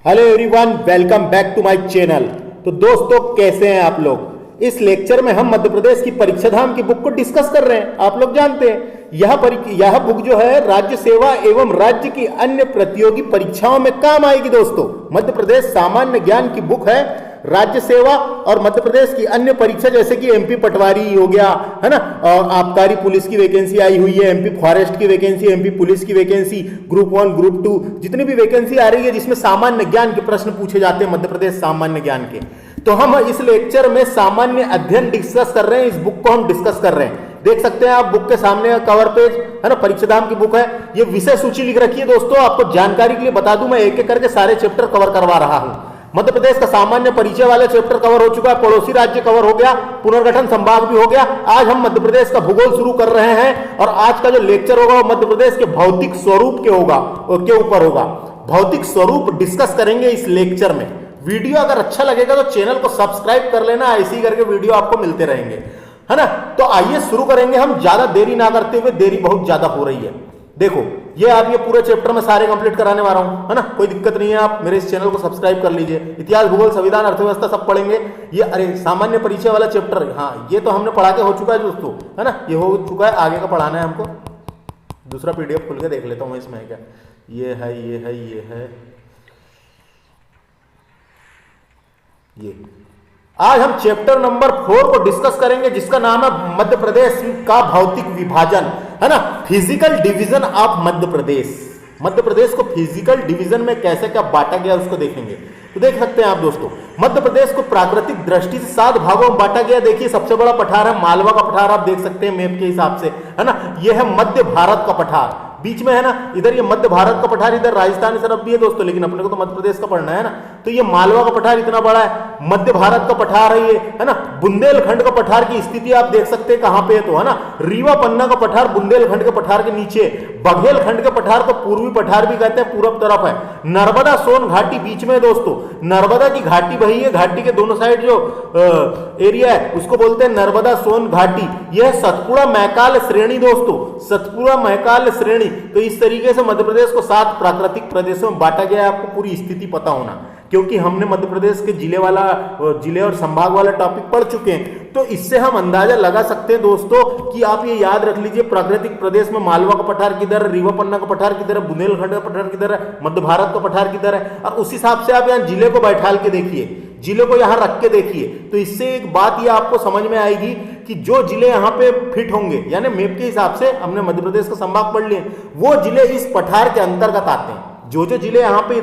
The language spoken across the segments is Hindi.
Hello everyone, welcome back to my channel. तो दोस्तों, कैसे हैं आप लोग। इस लेक्चर में हम मध्य प्रदेश की परीक्षा धाम की बुक को डिस्कस कर रहे हैं। आप लोग जानते हैं यह बुक जो है राज्य सेवा एवं राज्य की अन्य प्रतियोगी परीक्षाओं में काम आएगी। दोस्तों, मध्य प्रदेश सामान्य ज्ञान की बुक है। राज्य सेवा और मध्य प्रदेश की अन्य परीक्षा जैसे कि एमपी पटवारी हो गया, है ना, और आबकारी पुलिस की वैकेंसी आई हुई है, एमपी फॉरेस्ट की वैकेंसी, एमपी पुलिस की वैकेंसी, ग्रुप 1 ग्रुप 2 जितनी भी वैकेंसी आ रही है जिसमें सामान्य ज्ञान के प्रश्न पूछे जाते हैं मध्य प्रदेश सामान्य ज्ञान के, तो हम इस लेक्चर में सामान्य अध्ययन डिस्कस कर रहे हैं। इस बुक को हम डिस्कस कर रहे हैं। देख सकते हैं आप बुक के सामने कवर पेज, है ना, परीक्षा धाम की बुक है। ये विषय सूची लिख रखी है। दोस्तों, आपको जानकारी के लिए बता दूं, मैं एक एक करके सारे चैप्टर कवर करवा रहा हूं। मध्य प्रदेश का सामान्य परिचय वाला चैप्टर कवर हो चुका है, पड़ोसी राज्य कवर हो गया, पुनर्गठन संभाग भी हो गया। आज हम मध्य प्रदेश का भूगोल शुरू कर रहे हैं और आज का जो लेक्चर होगा वो मध्य प्रदेश के भौतिक स्वरूप के ऊपर होगा। भौतिक स्वरूप डिस्कस करेंगे इस लेक्चर में। वीडियो अगर अच्छा लगेगा तो चैनल को सब्सक्राइब कर लेना, ऐसे ही करके वीडियो आपको मिलते रहेंगे, है ना। तो आइए शुरू करेंगे हम, ज्यादा देरी ना करते हुए। देरी बहुत ज्यादा हो रही है। देखो, ये पूरे चैप्टर में सारे कंप्लीट कराने वाला हूं, है ना, कोई दिक्कत नहीं है। आप मेरे इस चैनल को सब्सक्राइब कर लीजिए। इतिहास, भूगोल, संविधान, अर्थव्यवस्था सब पढ़ेंगे। ये अरे सामान्य परिचय वाला चैप्टर, हाँ, ये तो हमने पढ़ा के हो चुका है दोस्तों, है ना, ये हो चुका है। आगे का पढ़ाना है हमको। दूसरा पीडीएफ खोल के देख लेता हूं इसमें है क्या। ये है ये आज हम चैप्टर नंबर 4 को डिस्कस करेंगे, जिसका नाम है मध्य प्रदेश का भौतिक विभाजन, है ना, physical division of Madhya Pradesh. Madhya Pradesh को फिजिकल डिवीजन में कैसे क्या बांटा गया उसको देखेंगे। तो देख सकते हैं आप दोस्तों, मध्य प्रदेश को प्राकृतिक दृष्टि से 7 भागों में बांटा गया। देखिए, सबसे बड़ा पठार है मालवा का पठार, आप देख सकते हैं मैप के हिसाब से, है ना। यह है मध्य भारत का पठार, बीच में है ना, इधर ये मध्य भारत का पठार, इधर राजस्थान तरफ भी है दोस्तों, लेकिन अपने को तो मध्य प्रदेश का पढ़ना है ना। तो ये मालवा का पठार इतना बड़ा है, मध्य भारत का पठार है ये, है ना। बुंदेलखंड का पठार की स्थिति आप देख सकते हैं कहां पे है, तो है ना, रीवा पन्ना का पठार बुंदेलखंड के पठार के नीचे, बघेलखंड के पठार को पूर्वी पठार भी कहते हैं, पूरब तरफ है। नर्मदा सोन घाटी बीच में है दोस्तों, नर्मदा की घाटी वही है, घाटी के दोनों साइड जो एरिया है उसको बोलते हैं नर्मदा सोन घाटी। यह सतपुड़ा मैकाल श्रेणी दोस्तों, सतपुड़ा मैकाल श्रेणी। तो इस तरीके से मध्य प्रदेश को 7 प्राकृतिक प्रदेशों में बांटा गया है। आपको पूरी स्थिति पता होना, क्योंकि हमने मध्य प्रदेश के जिले और संभाग वाला टॉपिक पढ़ चुके हैं। तो इससे हम अंदाजा लगा सकते हैं दोस्तों कि आप ये याद रख लीजिए, प्राकृतिक प्रदेश में मालवा का पठार किधर है, रीवा पन्ना का पठार किधर है, बुंदेलखंड का पठार किधर है, मध्य भारत का पठार किधर है, और उस हिसाब से आप यहाँ जिले को बैठाल के देखिए, जिले को यहां रख के देखिए। तो इससे एक बात ये आपको समझ में आएगी कि जो जिले यहां पे फिट होंगे, यानी मैप के हिसाब से हमने मध्य प्रदेश का संभाग पढ़ लिए, वो जिले इस पठार के अंतर्गत आते हैं। जो जिले यहाँ पे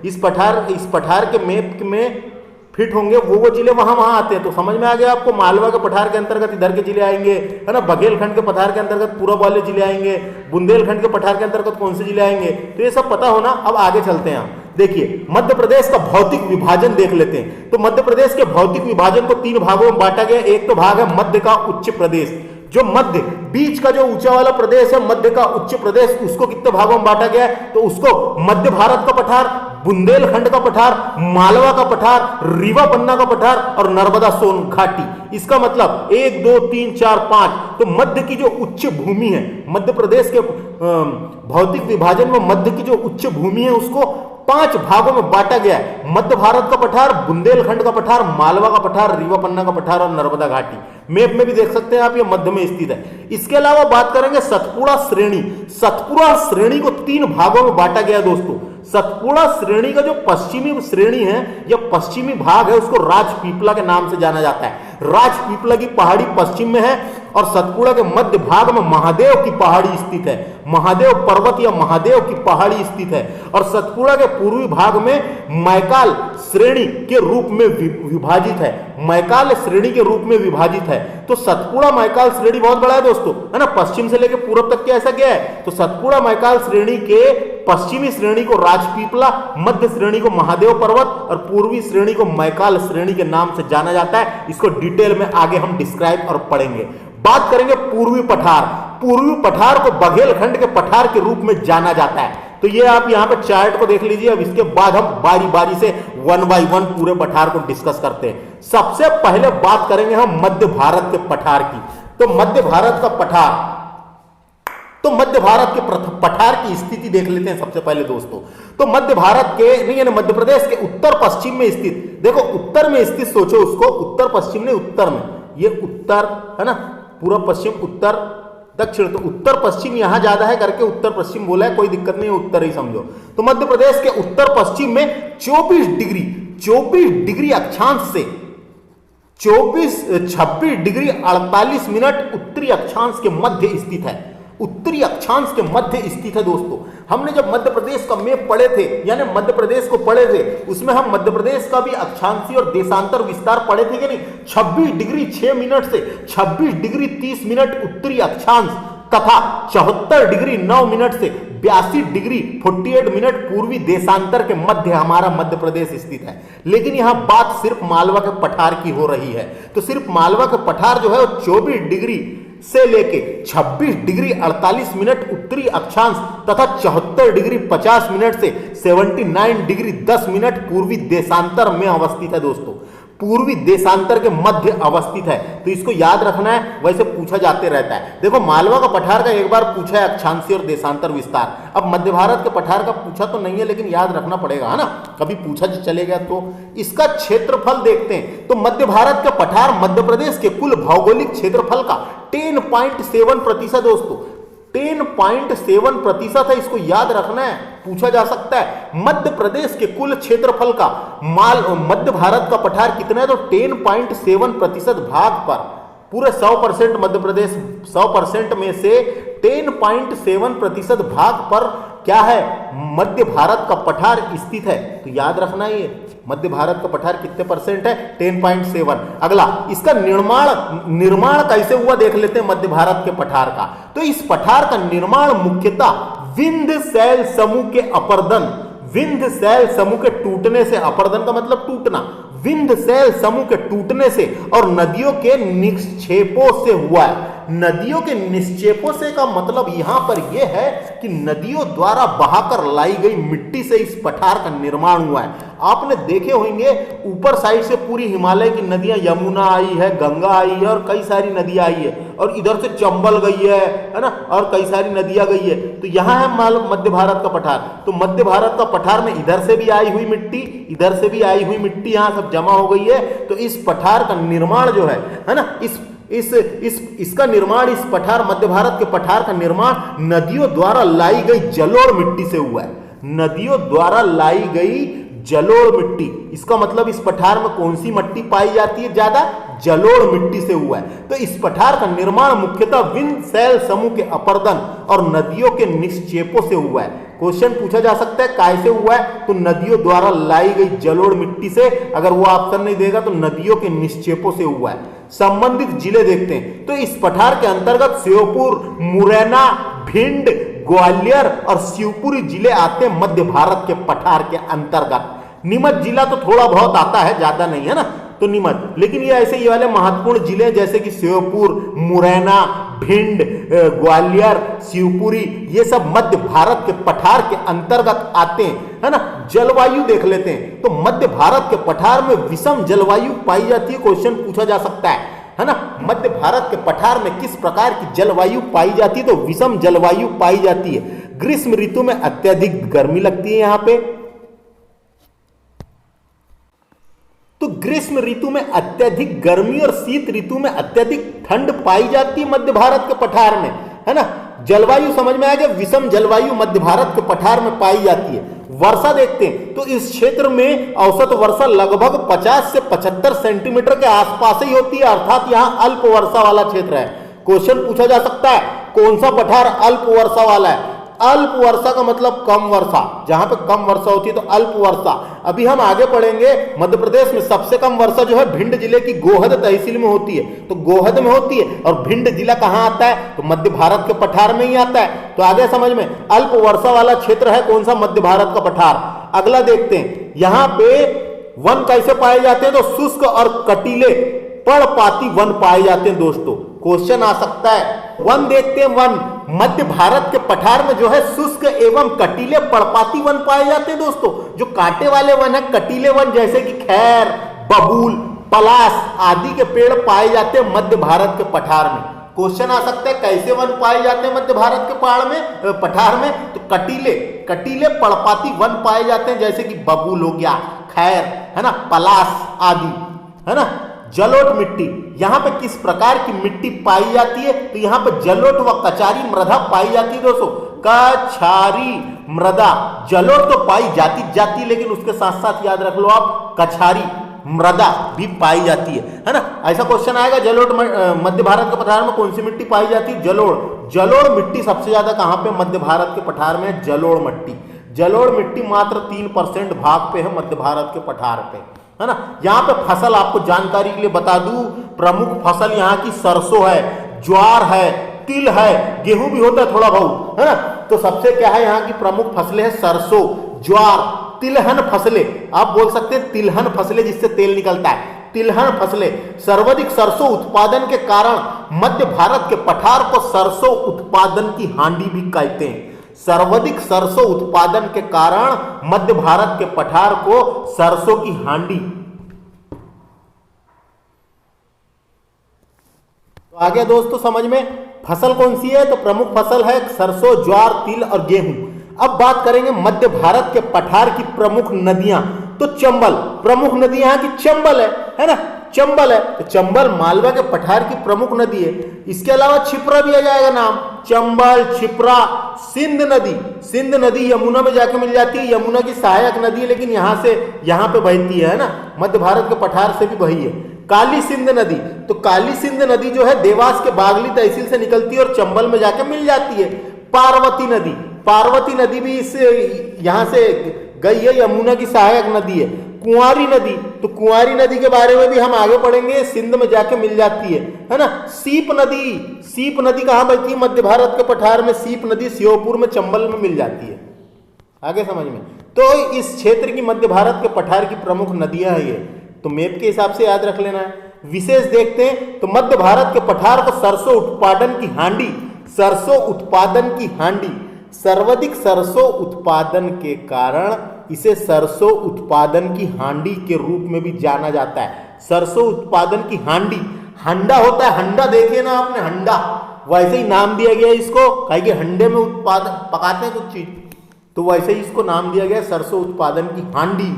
इस पठार के मैप में फिट होंगे वो जिले वहां आते हैं। तो समझ में आ गया आपको, मालवा के पठार के अंतर्गत इधर के जिले आएंगे, है ना, बघेलखंड के पठार के अंतर्गत पूरब वाले जिले आएंगे, बुंदेलखंड के पठार के अंतर्गत कौन से जिले आएंगे, तो ये सब पता होना। अब आगे चलते हैं हम। देखिए, मध्य प्रदेश का भौतिक विभाजन देख लेते हैं। तो मध्य प्रदेश के भौतिक विभाजन को 3 भागों में बांटा गया। एक तो भाग है मध्य का उच्च प्रदेश, जो मध्य बीच का जो ऊंचा वाला प्रदेश है, मध्य का उच्च प्रदेश, उसको कितने भागों में बांटा गया है, तो उसको मध्य भारत का पठार, बुंदेलखंड का पठार, मालवा का पठार, रीवा पन्ना का पठार और नर्मदा सोन घाटी। इसका मतलब 1 2 3 4 5। तो मध्य की जो उच्च भूमि है, मध्य प्रदेश के भौतिक विभाजन में मध्य की जो उच्च भूमि है उसको 5 भागों में बांटा गया है। मध्य भारत का पठार, बुंदेलखंड का पठार, मालवा का पठार, रीवा पन्ना का पठार और नर्मदा घाटी। मैप में भी देख सकते हैं आप, ये मध्य में स्थित है। इसके अलावा बात करेंगे सतपुड़ा श्रेणी। सतपुड़ा श्रेणी को 3 भागों में बांटा गया दोस्तों। सतपुड़ा श्रेणी का जो पश्चिमी श्रेणी है या पश्चिमी भाग है, उसको राजपीपला के नाम से जाना जाता है। राजपीपला की पहाड़ी पश्चिम में है और सतपुड़ा के मध्य भाग में महादेव की पहाड़ी स्थित है। महादेव पर्वत या महादेव की पहाड़ी स्थित है। और सतपुड़ा के पूर्वी भाग में मैकाल श्रेणी के रूप में विभाजित है। मैकाल श्रेणी के रूप में विभाजित है। तो सतपुड़ा मैकाल श्रेणी बहुत बड़ा है दोस्तों, है ना, पश्चिम से लेकर पूर्व तक ऐसा गया है। तो सतपुड़ा मैकाल श्रेणी के पश्चिमी श्रेणी को राजपीपला, मध्य श्रेणी को महादेव पर्वत और पूर्वी श्रेणी को मैकाल श्रेणी के नाम से जाना जाता है। इसको डिटेल में आगे हम डिस्क्राइब और पढ़ेंगे। बात करेंगे पूर्वी पठार। पूर्वी पठार को बघेलखंड के पठार के रूप में जाना जाता है। तो ये आप यहां पे चार्ट को देख लीजिए। अब इसके बाद हम बारी बारी से 1 बाय 1 पूरे पठार को डिस्कस करते हैं। सबसे पहले बात करेंगे हम मध्य भारत के पठार की। तो मध्य भारत का पठार तो मध्य भारत के पठार की स्थिति देख लेते हैं सबसे पहले दोस्तों। तो मध्य भारत के नहीं, यानी मध्य प्रदेश के उत्तर पश्चिम में स्थित, देखो उत्तर में स्थित, सोचो उसको, उत्तर पश्चिम ने उत्तर में, ये उत्तर है ना, पूर्व पश्चिम उत्तर दक्षिण, तो उत्तर पश्चिम यहां ज्यादा है करके उत्तर पश्चिम बोला है, कोई दिक्कत नहीं है, उत्तर ही समझो। तो मध्य प्रदेश के उत्तर पश्चिम में 24 डिग्री अक्षांश से 26 डिग्री 48 मिनट उत्तरी अक्षांश के मध्य स्थित है, उत्तरी अक्षांश के मध्य स्थित है दोस्तों। हमने जब मध्य प्रदेश का मैप पढ़े थे, यानी मध्य प्रदेश को पढ़े थे, उसमें हम मध्य प्रदेश का भी अक्षांशीय और देशांतर विस्तार पढ़े थे कि नहीं। 26 डिग्री 6 मिनट से 26 डिग्री 30 मिनट उत्तरी अक्षांश तथा 74 डिग्री 9 मिनट से 82 डिग्री 48 मिनट पूर्वी देशांतर के मध्य हमारा मध्य प्रदेश स्थित है। लेकिन यहां बात सिर्फ मालवा के पठार की हो रही है, तो सिर्फ मालवा के पठार जो है वो 24 डिग्री से लेके 26 डिग्री 48 मिनट उत्तरी अक्षांश तथा 74 डिग्री 50 मिनट से 79 डिग्री 10 मिनट पूर्वी देशांतर में अवस्थित है दोस्तों, पूर्वी देशांतर के मध्य अवस्थित है। तो इसको याद रखना है, वैसे पूछा जाते रहता है। देखो मालवा का पठार का एक बार पूछा है अक्षांशीय और देशांतर विस्तार, अब मध्य भारत के पठार का पूछा तो नहीं है, लेकिन याद रखना पड़ेगा, है ना, कभी पूछा चलेगा। तो इसका क्षेत्रफल देखते हैं, तो मध्य भारत का पठार मध्य प्रदेश के कुल भौगोलिक क्षेत्रफल का 10.7% दोस्तों, 10.7% है, इसको याद रखना है, पूछा जा सकता है। मध्य प्रदेश के कुल क्षेत्रफल का मध्य भारत का पठार कितना है, तो 10.7% भाग पर, पूरे 100% मध्य प्रदेश 100% में से 10.7% भाग पर क्या है, मध्य भारत का पठार स्थित है। तो याद रखना ये मध्य भारत का पठार कितने परसेंट है, 10.7। अगला, इसका निर्माण कैसे हुआ देख लेते हैं मध्य भारत के पठार का। तो इस पठार का निर्माण मुख्यतः विंध्य शैल समूह के अपर्दन, विंध्य शैल समूह के टूटने से, अपर्दन का मतलब टूटना, विंध्य शैल समूह के टूटने से और नदियों के निक्षेपों से हुआ है। नदियों के निक्षेपों से का मतलब यहां पर यह है कि नदियों द्वारा बहाकर लाई गई मिट्टी से इस पठार का निर्माण हुआ है। आपने देखे होंगे ऊपर साइड से पूरी हिमालय की नदियां, यमुना आई है, गंगा आई है और कई सारी नदियां आई है, और इधर से चंबल गई है ना, और कई सारी नदियां गई है। तो यहां है मध्य भारत का पठार। तो मध्य भारत का पठार में इधर से भी आई हुई मिट्टी, इधर से भी आई हुई मिट्टी यहां सब जमा हो गई है। तो इस पठार का निर्माण जो है ना, इसका निर्माण, इस पठार मध्य भारत के पठार का निर्माण नदियों द्वारा लाई गई जलोढ़ मिट्टी से हुआ है, नदियों द्वारा लाई गई जलोढ़ मिट्टी। इसका मतलब इस पठार में कौन सी मिट्टी पाई जाती है ज्यादा, जलोढ़ मिट्टी से हुआ है। तो इस पठार का निर्माण मुख्यतः विंध्य शैल समूह के अपर्दन और नदियों के निक्षेपों से हुआ है। क्वेश्चन पूछा जा सकता है कैसे हुआ है, तो नदियों द्वारा लाई गई जलोढ़ मिट्टी से, अगर वो ऑप्शन नहीं देगा तो नदियों के निक्षेपों से हुआ है। संबंधित जिले देखते हैं, तो इस पठार के अंतर्गत श्योपुर, मुरैना, भिंड, ग्वालियर और शिवपुरी जिले आते हैं मध्य भारत के पठार के अंतर्गत। नीमच जिला तो थोड़ा बहुत आता है, ज्यादा नहीं है ना, तो नीमच, लेकिन ये ऐसे ये वाले महत्वपूर्ण जिले जैसे कि श्योपुर, मुरैना, भिंड, ग्वालियर, शिवपुरी, ये सब मध्य भारत के पठार के अंतर्गत आते हैं, है ना। जलवायु देख लेते हैं, तो मध्य भारत के पठार में विषम जलवायु पाई जाती है, क्वेश्चन पूछा जा सकता है ना। मध्य भारत के पठार में किस प्रकार की जलवायु पाई जाती है, तो विषम जलवायु पाई जाती है। ग्रीष्म ऋतु में अत्यधिक गर्मी लगती है यहां पे, तो ग्रीष्म ऋतु में अत्यधिक गर्मी और शीत ऋतु में अत्यधिक ठंड पाई जाती है मध्य भारत के पठार में, है ना। जलवायु समझ में आ गया, विषम जलवायु मध्य भारत के पठार में पाई जाती है। वर्षा देखते हैं, तो इस क्षेत्र में औसत वर्षा लगभग 50 से 75 सेंटीमीटर के आसपास ही होती है, अर्थात यहां अल्प वर्षा वाला क्षेत्र है। क्वेश्चन पूछा जा सकता है कौन सा पठार अल्प वर्षा वाला है। अल्प वर्षा का मतलब कम वर्षा, जहां पे कम वर्षा होती है तो अल्प वर्षा। अभी हम आगे पढ़ेंगे, मध्य प्रदेश में सबसे कम वर्षा जो है भिंड जिले की गोहद तहसील में होती है, तो गोहद में होती है। और भिंड जिला कहां आता है, तो मध्य भारत के पठार में ही आता है। तो आगे समझ में, अल्प वर्षा वाला क्षेत्र है कौन सा, मध्य भारत का पठार। अगला देखते हैं, यहां पे वन कैसे पाए जाते हैं, तो शुष्क और कटीले पर्णपाती वन पाए जाते हैं दोस्तों। क्वेश्चन आ सकता है, वन देखते हैं, वन मध्य भारत के पठार में जो है शुष्क एवं कटीले पर्णपाती वन पाए जाते हैं दोस्तों। जो कांटे वाले वन है, कटीले वन जैसे कि खैर, बबूल, पलाश आदि के पेड़ पाए जाते हैं मध्य भारत के पठार में। क्वेश्चन आ सकता है कैसे वन पाए जाते हैं मध्य भारत के पहाड़ में पठार में, तो कटीले कटीले पर्णपाती वन पाए जाते हैं, जैसे कि बबूल हो गया, खैर है ना, पलाश आदि, है ना। जलोढ़ मिट्टी, यहां पे किस प्रकार की मिट्टी पाई जाती है, तो यहां पे जलोढ़ व कचारी मृदा पाई जाती है दोस्तों, कछारी मृदा। जलोढ़ तो पाई जाती, लेकिन उसके साथ साथ याद रख लो आप कछारी मृदा भी पाई जाती है ना। ऐसा क्वेश्चन आएगा, जलोढ़ मध्य भारत के पठार में कौन सी मिट्टी पाई जाती है, जलोढ़। जलोढ़ मिट्टी सबसे ज्यादा कहां पे, मध्य भारत के पठार में जलोढ़ मिट्टी। जलोढ़ मिट्टी मात्र 3% भाग पे है मध्य भारत के पठार पे, है ना। यहाँ पे फसल आपको जानकारी के लिए बता दूं, प्रमुख फसल यहाँ की सरसों है, ज्वार है, तिल है, गेहूं भी होता है थोड़ा बहुत, है ना। तो सबसे क्या है यहाँ की प्रमुख फसलें है सरसों, ज्वार, तिलहन फसलें। आप बोल सकते हैं तिलहन फसलें, जिससे तेल निकलता है, तिलहन फसलें। सर्वाधिक सरसों उत्पादन के कारण मध्य भारत के पठार को सरसों उत्पादन की हांडी भी कहते हैं। सर्वाधिक सरसों उत्पादन के कारण मध्य भारत के पठार को सरसों की हांडी। तो आ गया दोस्तों समझ में, फसल कौन सी है, तो प्रमुख फसल है सरसों, ज्वार, तिल और गेहूं। अब बात करेंगे मध्य भारत के पठार की प्रमुख नदियां, तो चंबल, प्रमुख नदी यहां की चंबल है ना, चंबल है। तो चंबल मालवा के पठार की प्रमुख नदी है। इसके अलावा छिप्रा भी आ जाएगा नाम, चंबल, छिप्रा। सिंध नदी, सिंध नदी यमुना में जाके मिल जाती है, यमुना की सहायक नदी है, लेकिन यहां पे बहती है ना, मध्य भारत के पठार से भी बही है। काली सिंध नदी, तो काली सिंध नदी जो है देवास के बागली तहसील से निकलती है और चंबल में जाके मिल जाती है। पार्वती नदी, पार्वती नदी भी इस यहां से गई है, यमुना की सहायक नदी है। कुंवारी नदी, तो कुंवारी नदी के बारे में भी हम आगे पढ़ेंगे, सिंध में जाके मिल जाती है ना। सीप नदी, सीप नदी कहां बहती है, मध्य भारत के पठार में। सीप नदी श्योपुर में, चंबल में मिल जाती है। आगे समझ में, तो इस क्षेत्र की मध्य भारत के पठार की प्रमुख नदियां है ये, तो मैप के हिसाब से याद रख लेना है। विशेष देखते हैं तो मध्य भारत के पठार को सरसों उत्पादन की हांडी, सरसों उत्पादन की हांडी, सर्वाधिक सरसों उत्पादन के कारण इसे सरसों उत्पादन की हांडी के रूप में भी जाना जाता है। सरसों उत्पादन की हांडी, हंडा होता है, हंडा देखिए ना आपने, हंडा, वैसे ही नाम दिया गया इसको, कहीं कि हंडे में उत्पादन पकाते हैं कुछ चीज, तो वैसे ही इसको नाम दिया गया सरसों उत्पादन की हांडी।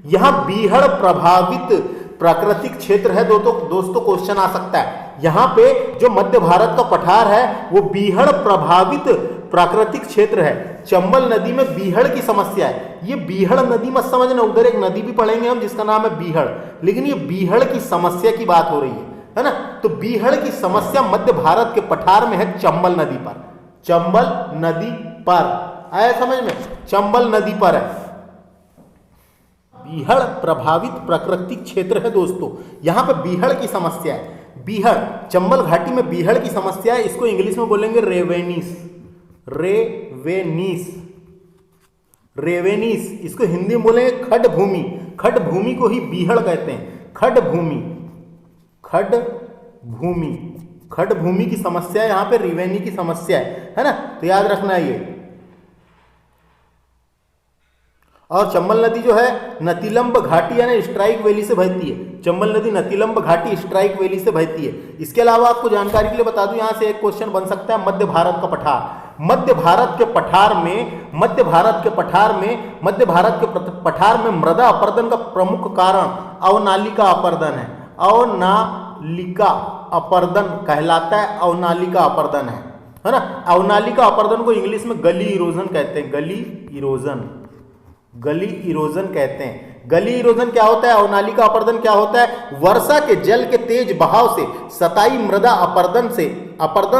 यहां बीहड़ प्रभावित प्राकृतिक क्षेत्र है दोस्तों क्वेश्चन आ सकता है। यहां पे जो मध्य भारत का पठार है वो बीहड़ प्रभावित प्राकृतिक क्षेत्र है। चंबल नदी में बीहड़ की समस्या है। ये बीहड़ नदी मत समझना, उधर एक नदी भी पढ़ेंगे हम जिसका नाम है बीहड़, लेकिन ये बीहड़ की समस्या की बात हो रही है ना। तो बीहड़ की समस्या मध्य भारत के पठार में है, चंबल नदी पर, चंबल नदी पर, आया समझ में, चंबल नदी पर है। बीहड़ प्रभावित प्राकृतिक क्षेत्र है दोस्तों, यहां पे बीहड़ की समस्या है। बीहड़, चंबल घाटी में बीहड़ की समस्या है, इसको इंग्लिश में बोलेंगे रेवेनिस, रेवेनिस, रेवेनिस। इसको हिंदी में बोलेंगे खड भूमि, खड भूमि को ही बीहड़ कहते हैं, खड भूमि, खड भूमि, खड भूमि की समस्या है, यहां पे रेवेनी की समस्या है ना, तो याद रखना है ये। और चंबल नदी जो है नतीलंब घाटी यानी स्ट्राइक वैली से बहती है। चंबल नदी नतीलंब घाटी स्ट्राइक वैली से बहती है। इसके अलावा आपको जानकारी के लिए बता दूं, यहां से एक क्वेश्चन बन सकता है, मध्य भारत का पठार। मध्य भारत के पठार में, मध्य भारत के पठार में, मध्य भारत के पठार में मृदा अपर्दन का प्रमुख कारण अवनालिका अपर्दन है। अवनालिका अपर्दन कहलाता है, अवनालिका अपर्दन है ना। अवनालिका अपर्दन को इंग्लिश में गली इरोजन कहते हैं, गली इरोजन, गली इरोजन कहते हैं। गली इरोजन क्या होता है, अवनालिका अपर्दन क्या होता है, वर्षा के जल के तेज बहाव से सतही मृदा अपर्दन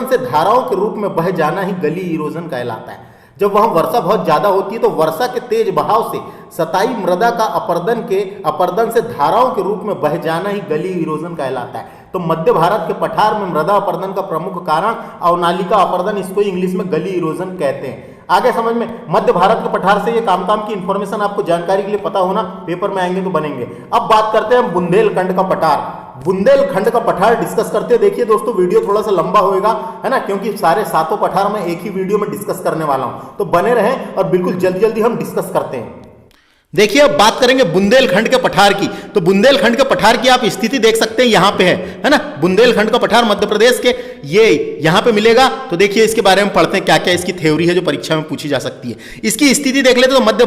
से धाराओं के रूप में बह जाना ही गली इरोजन कहलाता है। जब वहां वर्षा बहुत ज्यादा होती है तो वर्षा के तेज बहाव से सतही मृदा का अपर्दन से धाराओं के रूप में बह जाना ही गली इरोजन कहलाता है। तो मध्य भारत के पठार में मृदा अपर्दन का प्रमुख कारण अवनालिका अपर्दन, इसको इंग्लिश में गली इरोजन कहते हैं। आगे समझ में, मध्य भारत के पठार से ये काम की इंफॉर्मेशन आपको जानकारी के लिए पता होना, पेपर में आएंगे तो बनेंगे। अब बात करते हैं बुंदेलखंड का पठार। बुंदेलखंड का पठार डिस्कस करते हैं। देखिए दोस्तों वीडियो थोड़ा सा लंबा होएगा, है ना, क्योंकि सारे सातों पठार में एक ही वीडियो में डिस्कस करने वाला हूं, तो बने रहें और बिल्कुल जल्दी जल्दी हम डिस्कस करते हैं। देखिए अब बात करेंगे बुंदेलखंड के पठार की। तो बुंदेलखंड के पठार की आप स्थिति देख सकते हैं, यहां पे है ना। बुंदेलखंड का पठार मध्य प्रदेश के ये यहां पे मिलेगा। तो देखिए इसके बारे में पढ़ते हैं क्या क्या इसकी थ्योरी है जो परीक्षा में पूछी जा सकती है। इसकी स्थिति देख लेते तो मध्य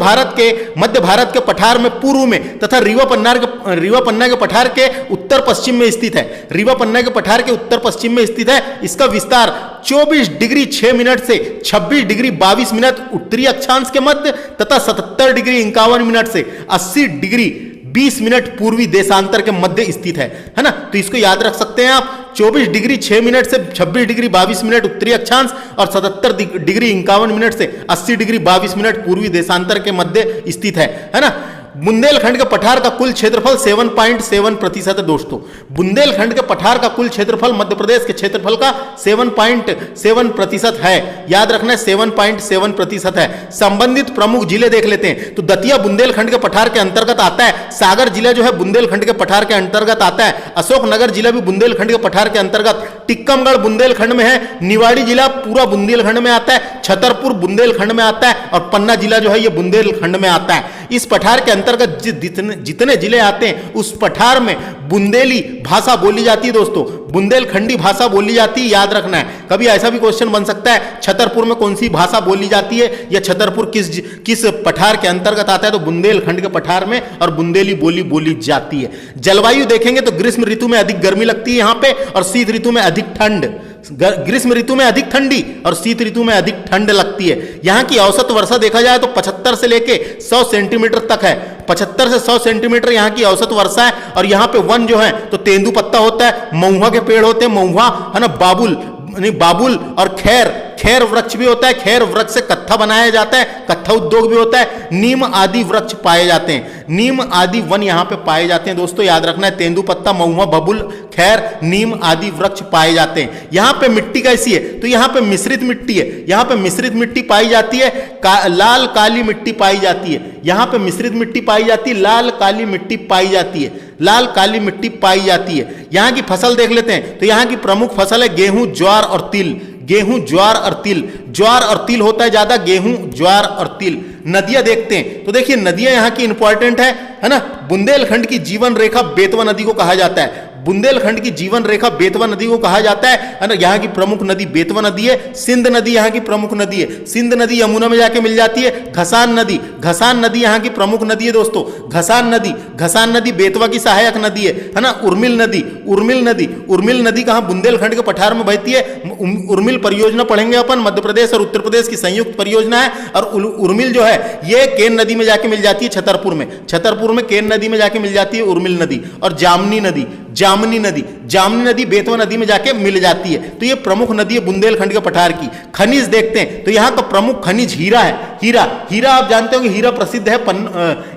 भारत के पठार में पूर्व में तथा रीवा पन्ना के पठार के उत्तर पश्चिम में स्थित है। रीवा पन्ना के पठार के उत्तर पश्चिम में स्थित है। इसका विस्तार 24 डिग्री 6 मिनट से 26 डिग्री 22 मिनट उत्तरी अक्षांश के मध्य तथा 77 डिग्री 51 मिनट से 80 डिग्री 20 मिनट पूर्वी देशांतर के मध्य स्थित है ना। तो इसको याद रख सकते हैं आप। 24 डिग्री 6 मिनट से 26 डिग्री 22 मिनट उत्तरी अक्षांश और 77 डिग्री 51 मिनट से 80 डिग्री 22 मिनट पूर्वी देशांतर के मध्य स्थित है ना। बुंदेलखंड के पठार का कुल क्षेत्रफल 7.7% है दोस्तों। बुंदेलखंड के पठार का कुल क्षेत्रफल मध्य प्रदेश के क्षेत्रफल का 7.7% है। याद रखना है 7.7% है। संबंधित प्रमुख जिले देख लेते हैं। तो दतिया बुंदेलखंड के पठार के अंतर्गत आता है। सागर जिला जो है बुंदेलखंड के पठार के अंतर्गत आता है। अशोकनगर जिला भी बुंदेलखंड के पठार के अंतर्गत। टिक्कमगढ़ बुंदेलखंड में है। निवाड़ी जिला पूरा बुंदेलखंड में आता है। छतरपुर बुंदेलखंड में आता है और पन्ना जिला जो है ये बुंदेलखंड में आता है। इस पठार के अंतर्गत जितने जिले आते हैं उस पठार में बुंदेली भाषा बोली जाती है दोस्तों। बुंदेलखंडी भाषा बोली जाती है, याद रखना है। कभी ऐसा भी क्वेश्चन बन सकता है छतरपुर में कौन सी भाषा बोली जाती है या छतरपुर किस पठार के अंतर्गत आता है। तो बुंदेलखंड के पठार में और बुंदेली बोली जाती है। जलवायु देखेंगे तो ग्रीष्म ऋतु में अधिक गर्मी लगती है यहाँ पे और शीत ऋतु में अधिक ठंड। ग्रीष्म ऋतु में अधिक ठंडी और शीत ऋतु में अधिक ठंड लगती है। यहाँ की औसत वर्षा देखा जाए तो 75 से लेके 100 सेंटीमीटर तक है। 75 से 100 सेंटीमीटर यहाँ की औसत वर्षा है। और यहाँ पे वन जो है तो तेंदुपत्ता होता है, महुआ के पेड़ होते हैं, महुआ है ना, बाबुल और खैर वृक्ष भी होता है। खैर वृक्ष से कत्था बनाया जाता है, कत्था उद्योग भी होता है। नीम आदि वृक्ष पाए जाते हैं, नीम आदि वन यहाँ पे पाए जाते हैं दोस्तों। याद रखना है तेंदुपत्ता, महुआ, बबुल, खैर, नीम आदि वृक्ष पाए जाते हैं। यहाँ पे मिट्टी कैसी है तो यहाँ पे मिश्रित मिट्टी है। यहाँ पे मिश्रित मिट्टी पाई जाती है, लाल काली मिट्टी पाई जाती है। यहाँ पे मिश्रित मिट्टी पाई जाती है, लाल काली मिट्टी पाई जाती है, लाल काली मिट्टी पाई जाती है। यहाँ की फसल देख लेते हैं। तो यहाँ की प्रमुख फसल है गेहूं, ज्वार और तिल। गेहूं, ज्वार और तिल। ज्वार और तिल होता है ज्यादा, गेहूं, ज्वार और तिल। नदियां देखते हैं तो देखिए नदियां यहाँ की इंपॉर्टेंट है ना। बुंदेलखंड की जीवन रेखा बेतवा नदी को कहा जाता है। बुंदेलखंड की जीवन रेखा बेतवा नदी को कहा जाता है ना। यहाँ की प्रमुख नदी बेतवा नदी है। सिंध नदी यहाँ की प्रमुख नदी है। सिंध नदी यमुना में जाके मिल जाती है। घसान नदी यहाँ की प्रमुख नदी है दोस्तों। घसान नदी बेतवा की सहायक नदी है ना। उर्मिल नदी कहाँ बुंदेलखंड के पठार में बहती है। उर्मिल परियोजना पढ़ेंगे अपन, मध्य प्रदेश और उत्तर प्रदेश की संयुक्त परियोजना है। और उर्मिल जो है ये केन नदी में जाके मिल जाती है छतरपुर में केन नदी में जाके मिल जाती है उर्मिल नदी। और जामनी नदी बेतवा नदी में जाके मिल जाती है। तो ये प्रमुख नदी है बुंदेलखंड के पठार की। खनिज देखते हैं तो यहाँ का प्रमुख खनिज हीरा है। हीरा आप जानते हो कि हीरा प्रसिद्ध है,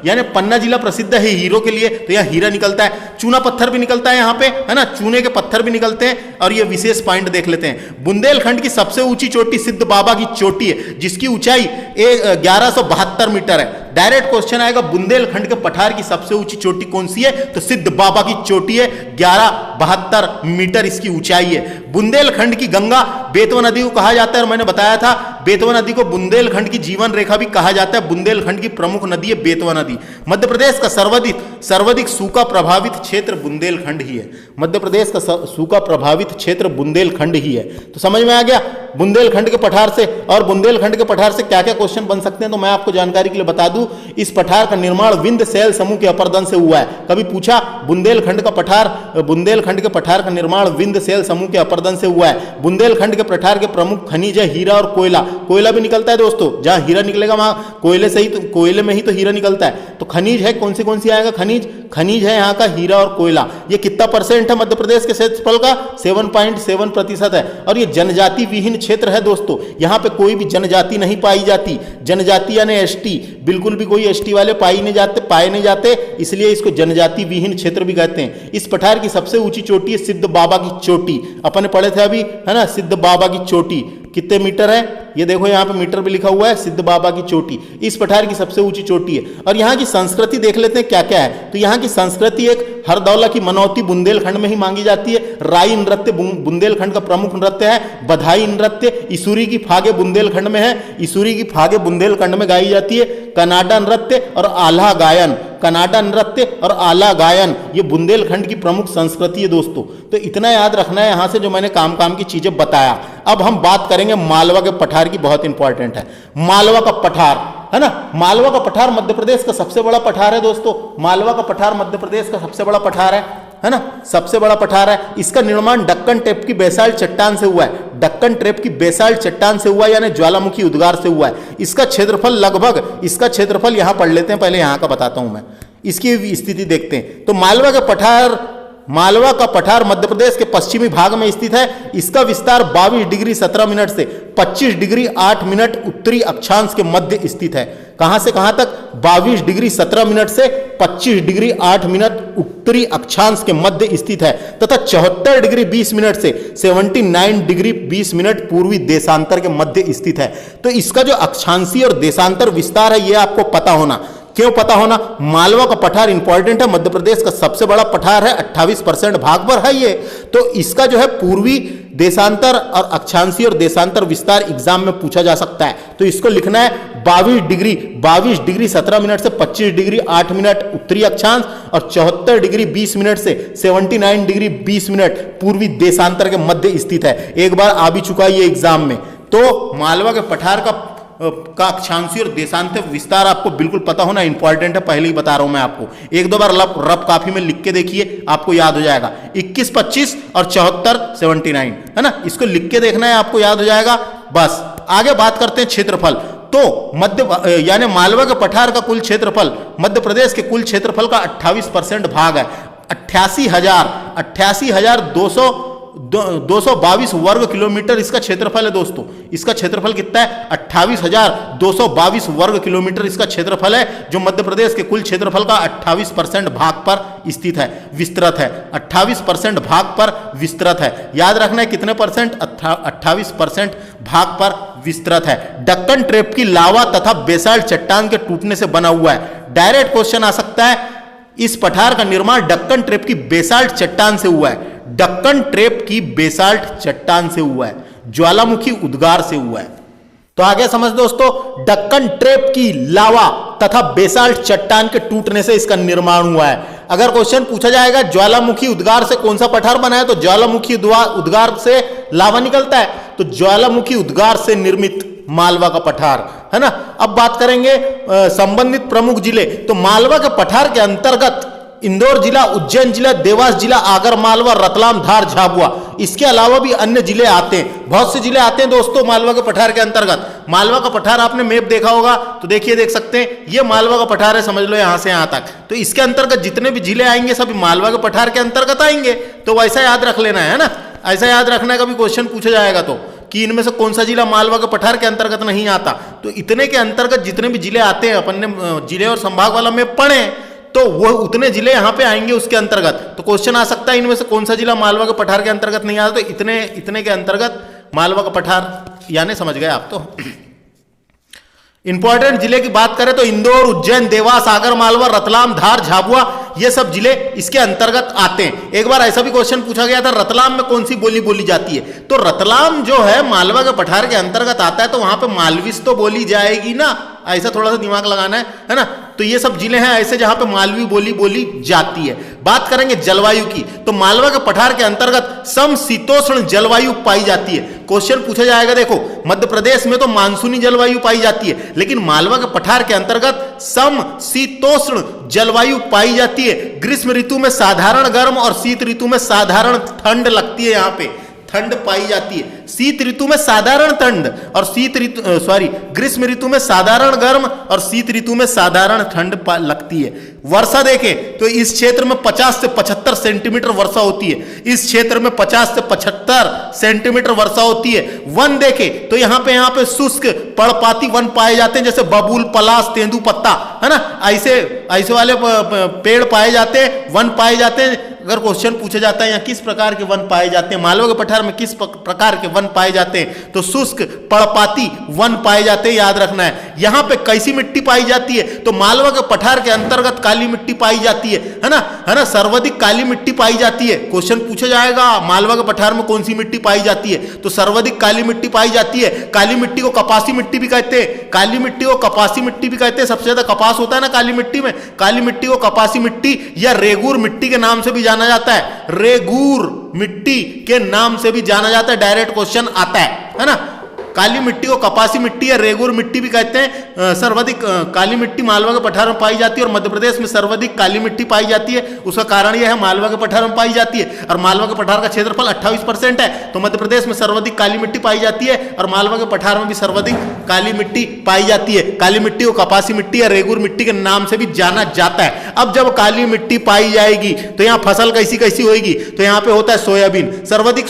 यानी पन्ना जिला प्रसिद्ध है हीरो के लिए। तो यहाँ हीरा निकलता है। चूना पत्थर भी निकलता है यहाँ पे, है ना, चूने के पत्थर भी निकलते हैं। और ये विशेष पॉइंट देख लेते हैं। बुंदेलखंड की सबसे ऊंची चोटी सिद्ध बाबा की चोटी है, जिसकी ऊंचाई 1172 मीटर है। डायरेक्ट क्वेश्चन आएगा बुंदेलखंड के पठार की सबसे ऊंची चोटी कौन सी है तो सिद्ध बाबा की चोटी है। 1172 मीटर इसकी ऊंचाई है। बुंदेलखंड की गंगा बेतवा नदी को कहा जाता है। और मैंने बताया था बेतवा नदी को बुंदेलखंड की जीवन रेखा भी कहा जाता है। बुंदेलखंड की प्रमुख नदी है बेतवा नदी। मध्य प्रदेश का सर्वाधिक सूखा प्रभावित क्षेत्र बुंदेलखंड ही है। मध्य प्रदेश का सूखा प्रभावित क्षेत्र बुंदेलखंड ही है। तो समझ में आ गया बुंदेलखंड के पठार से। और बुंदेलखंड के पठार से क्या क्या क्वेश्चन बन सकते हैं तो मैं आपको जानकारी के लिए बता दूं। इस पठार का निर्माण विंध्य शैल समूह के अपरदन से हुआ है। कभी पूछा बुंदेलखंड के पठार का निर्माण विंध्य शैल समूह के अपरदन से हुआ है। बुंदेलखंड के पठार के प्रमुख खनिज है हीरा और कोयला भी निकलता है दोस्तों। जहां हीरा निकलेगा वहां कोयले में ही तो हीरा निकलता है। तो खनिज है कौन सी आएगा खनिज है यहाँ का हीरा और कोयला। ये कितना परसेंट है मध्य प्रदेश के क्षेत्रफल का 7.7% है। और ये जनजाति विहीन क्षेत्र है दोस्तों। यहाँ पे कोई भी जनजाति नहीं पाई जाती। जनजाति यानी एसटी, बिल्कुल भी कोई एसटी वाले पाए नहीं जाते, इसलिए इसको जनजाति विहीन क्षेत्र भी कहते हैं। इस पठार की सबसे ऊंची चोटी है सिद्ध बाबा की चोटी। अपन पढ़े थे अभी, है ना, सिद्ध बाबा की चोटी कितने मीटर है ये देखो, यहाँ पे मीटर भी लिखा हुआ है। सिद्ध बाबा की चोटी इस पठार की सबसे ऊंची चोटी है। और यहाँ की संस्कृति देख लेते हैं क्या क्या है। तो यहाँ की संस्कृति एक हरदौला की मनौती बुंदेलखंड में ही मांगी जाती है। राई नृत्य बुंदेलखंड का प्रमुख नृत्य है। बधाई नृत्य, इसूरी की फागे बुंदेलखंड में है। इसूरी की फागे बुंदेलखंड में गाई जाती है। कनाडा नृत्य और आल्हा गायन, कनाडा नृत्य और आला गायन ये बुंदेलखंड की प्रमुख संस्कृति है दोस्तों। तो इतना याद रखना है यहां से जो मैंने काम की चीजें बताया। अब हम बात करेंगे मालवा के पठार की, बहुत इंपॉर्टेंट है मालवा का पठार, है ना। मालवा का पठार मध्य प्रदेश का सबसे बड़ा पठार है दोस्तों। मालवा का पठार मध्य प्रदेश का सबसे बड़ा पठार है ना, सबसे बड़ा पठार है। इसका निर्माण डक्कन ट्रेप की बेसाल्ट चट्टान से हुआ है, डक्कन ट्रेप की बेसाल्ट चट्टान से हुआ है, यानी ज्वालामुखी उद्गार से हुआ है। इसका क्षेत्रफल लगभग, इसका क्षेत्रफल यहां पढ़ लेते हैं, पहले यहां का बताता हूं मैं, इसकी स्थिति देखते हैं। तो मालवा का पठार मध्य प्रदेश के पश्चिमी भाग में स्थित है। इसका विस्तार 22 डिग्री 17 मिनट से 25 डिग्री 8 मिनट उत्तरी अक्षांश के मध्य स्थित है। कहां से कहां तक? 22 डिग्री 17 मिनट से 25 डिग्री 8 मिनट उत्तरी अक्षांश के मध्य स्थित है, तथा 74 डिग्री 20 मिनट से 79 डिग्री 20 मिनट पूर्वी देशांतर के मध्य स्थित है। तो इसका जो अक्षांशीय और देशांतर विस्तार है यह आपको पता होना। क्यों पता होना? मालवा का पठार इंपॉर्टेंट है, मध्य प्रदेश का सबसे बड़ा पठार है, 28% भाग पर है ये। तो इसका जो है पूर्वी देशांतर और अक्षांशीय और देशांतर विस्तार एग्जाम में पूछा जा सकता है। तो इसको लिखना है 22 डिग्री 17 मिनट से 25 डिग्री 8 मिनट उत्तरी अक्षांश और 74 डिग्री 20 मिनट से 79 डिग्री 20 मिनट पूर्वी देशांतर के मध्य स्थित है। एक बार आ भी चुका है ये एग्जाम में। तो मालवा के पठार का अक्षांशीय और देशांतर विस्तार आपको बिल्कुल पता होना इंपॉर्टेंट है, पहले ही बता रहा हूं मैं आपको। एक दो बार रफ काफी में लिख के देखिए, आपको याद हो जाएगा। 21, 25 और 74, 79, है ना, इसको लिख के देखना है, आपको याद हो जाएगा। बस आगे बात करते हैं क्षेत्रफल। तो यानी मालवा के पठार का कुल क्षेत्रफल मध्य प्रदेश के कुल क्षेत्रफल का 28% भाग है। 88,222 वर्ग किलोमीटर इसका क्षेत्रफल है दोस्तों। इसका क्षेत्रफल कितना है? 28,222 वर्ग किलोमीटर इसका क्षेत्रफल है, जो मध्य प्रदेश के कुल क्षेत्रफल का 28% भाग पर स्थित है, विस्तृत है। 28% भाग पर विस्तृत है। याद रखना है कितने परसेंट? 28% भाग पर विस्तृत है। डक्कन ट्रेप की लावा तथा बेसाल्ट चट्टान के टूटने से बना हुआ है। डायरेक्ट क्वेश्चन आ सकता है, इस पठार का निर्माण डक्कन ट्रेप की बेसाल्ट चट्टान से हुआ है। डक्कन ट्रेप की बेसाल्ट चट्टान से हुआ है, ज्वालामुखी उद्गार से हुआ है। तो आगे समझ दोस्तों, डक्कन ट्रेप की लावा तथा बेसाल्ट चट्टान के टूटने से इसका निर्माण हुआ है। अगर क्वेश्चन पूछा जाएगा ज्वालामुखी उद्गार से कौन सा पठार बना है, तो ज्वालामुखी उद्गार से लावा निकलता है, तो ज्वालामुखी उद्गार से निर्मित मालवा का पठार, है ना। अब बात करेंगे संबंधित प्रमुख जिले। तो मालवा के पठार के अंतर्गत इंदौर जिला, उज्जैन जिला, देवास जिला, आगर मालवा, रतलाम, धार, झाबुआ, इसके अलावा भी अन्य जिले आते हैं। बहुत से जिले आते हैं दोस्तों मालवा के पठार के अंतर्गत। मालवा का पठार आपने मैप देखा होगा, तो देखिए, देख सकते हैं, ये मालवा का पठार है, समझ लो यहां से यहां तक। तो इसके अंतर्गत जितने भी जिले आएंगे सभी मालवा के पठार के अंतर्गत आएंगे। तो वैसा याद रख लेना है ना, ऐसा याद रखना है, कभी क्वेश्चन पूछा जाएगा तो, कि इनमें से कौन सा जिला मालवा के पठार के अंतर्गत नहीं आता। तो इतने के अंतर्गत जितने भी जिले आते हैं, अपन ने जिले और संभाग वाला में पढ़े, तो वो उतने जिले यहां पे आएंगे उसके अंतर्गत। तो क्वेश्चन आ सकता है इनमें से कौन सा जिला मालवा के पठार के अंतर्गत नहीं आता। तो इतने के अंतर्गत मालवा का पठार, यानी समझ गए आप। तो इंपॉर्टेंट जिले की बात करें तो इंदौर, उज्जैन, देवास, आगर मालवा, रतलाम, धार, झाबुआ, ये सब जिले इसके अंतर्गत आते हैं। एक बार ऐसा भी क्वेश्चन पूछा गया था, रतलाम में कौन सी बोली बोली जाती है? तो रतलाम जो है मालवा के पठार के अंतर्गत आता है, तो वहां पे मालविस तो बोली जाएगी ना, ऐसा थोड़ा सा दिमाग लगाना है ना। तो ये सब जिले हैं ऐसे जहां पे मालवी बोली बोली जाती है। बात करेंगे जलवायु की, तो मालवा के पठार के अंतर्गत समशीतोष्ण जलवायु पाई जाती है। क्वेश्चन पूछा जाएगा, देखो मध्य प्रदेश में तो मानसूनी जलवायु पाई जाती है, लेकिन मालवा के पठार के अंतर्गत समशीतोष्ण जलवायु पाई जाती है। ग्रीष्म ऋतु में साधारण गर्म और शीत ऋतु में साधारण ठंड लगती है, यहाँ पे ठंड पाई जाती है। शीत ऋतु में साधारण ठंड और ग्रीष्म ऋतु में साधारण गर्म और शीत ऋतु में साधारण ठंड लगती है। वर्षा देखें तो इस क्षेत्र में 50 से 75 सेंटीमीटर वर्षा होती है। इस क्षेत्र में 50 से 75 सेंटीमीटर वर्षा होती है। वन देखें तो यहाँ पे शुष्क पर्णपाती वन पाए जाते हैं, जैसे बबूल, पलाश, तेंदुपत्ता, है ना, ऐसे वाले पेड़ पाए जाते हैं, वन पाए जाते हैं। अगर क्वेश्चन पूछा जाता है यहाँ किस प्रकार के वन पाए जाते हैं, मालवा के पठार में किस प्रकार के वन पाए जाते हैं, तो शुष्क पर्णपाती वन पाए जाते हैं, याद रखना है। यहाँ पे कैसी मिट्टी पाई जाती है, तो मालवा के पठार के अंतर्गत काली मिट्टी पाई जाती है ना, सर्वाधिक काली मिट्टी पाई जाती है। क्वेश्चन पूछा जाएगा मालवा के पठार में कौन सी मिट्टी पाई जाती है, तो सर्वाधिक काली मिट्टी पाई जाती है। काली मिट्टी को कपासी मिट्टी भी कहते हैं, काली मिट्टी को कपासी मिट्टी भी कहते हैं, सबसे ज्यादा कपास होता है ना काली मिट्टी में। काली मिट्टी को कपासी मिट्टी या रेगूर मिट्टी के नाम से भी जाना जाता है, रेगूर मिट्टी के नाम से भी जाना जाता है, डायरेक्ट क्वेश्चन आता है ना। काली मिट्टी को कपासी मिट्टी या रेगूर मिट्टी भी कहते हैं। सर्वाधिक काली मिट्टी मालवा के पठार में पाई जाती है और मध्य प्रदेश में सर्वाधिक काली मिट्टी पाई जाती है। उसका कारण यह है मालवा के पठार में पाई जाती है और मालवा के पठार का क्षेत्रफल 28% है, तो मध्य प्रदेश में सर्वाधिक काली मिट्टी पाई जाती है और मालवा के पठार में भी सर्वाधिक काली मिट्टी पाई जाती है। काली मिट्टी को कपासी मिट्टी या रेगूर मिट्टी के नाम से भी जाना जाता है। अब जब काली मिट्टी पाई जाएगी तो यहाँ फसल कैसी कैसी होगी, तो यहाँ पे होता है सोयाबीन। सर्वाधिक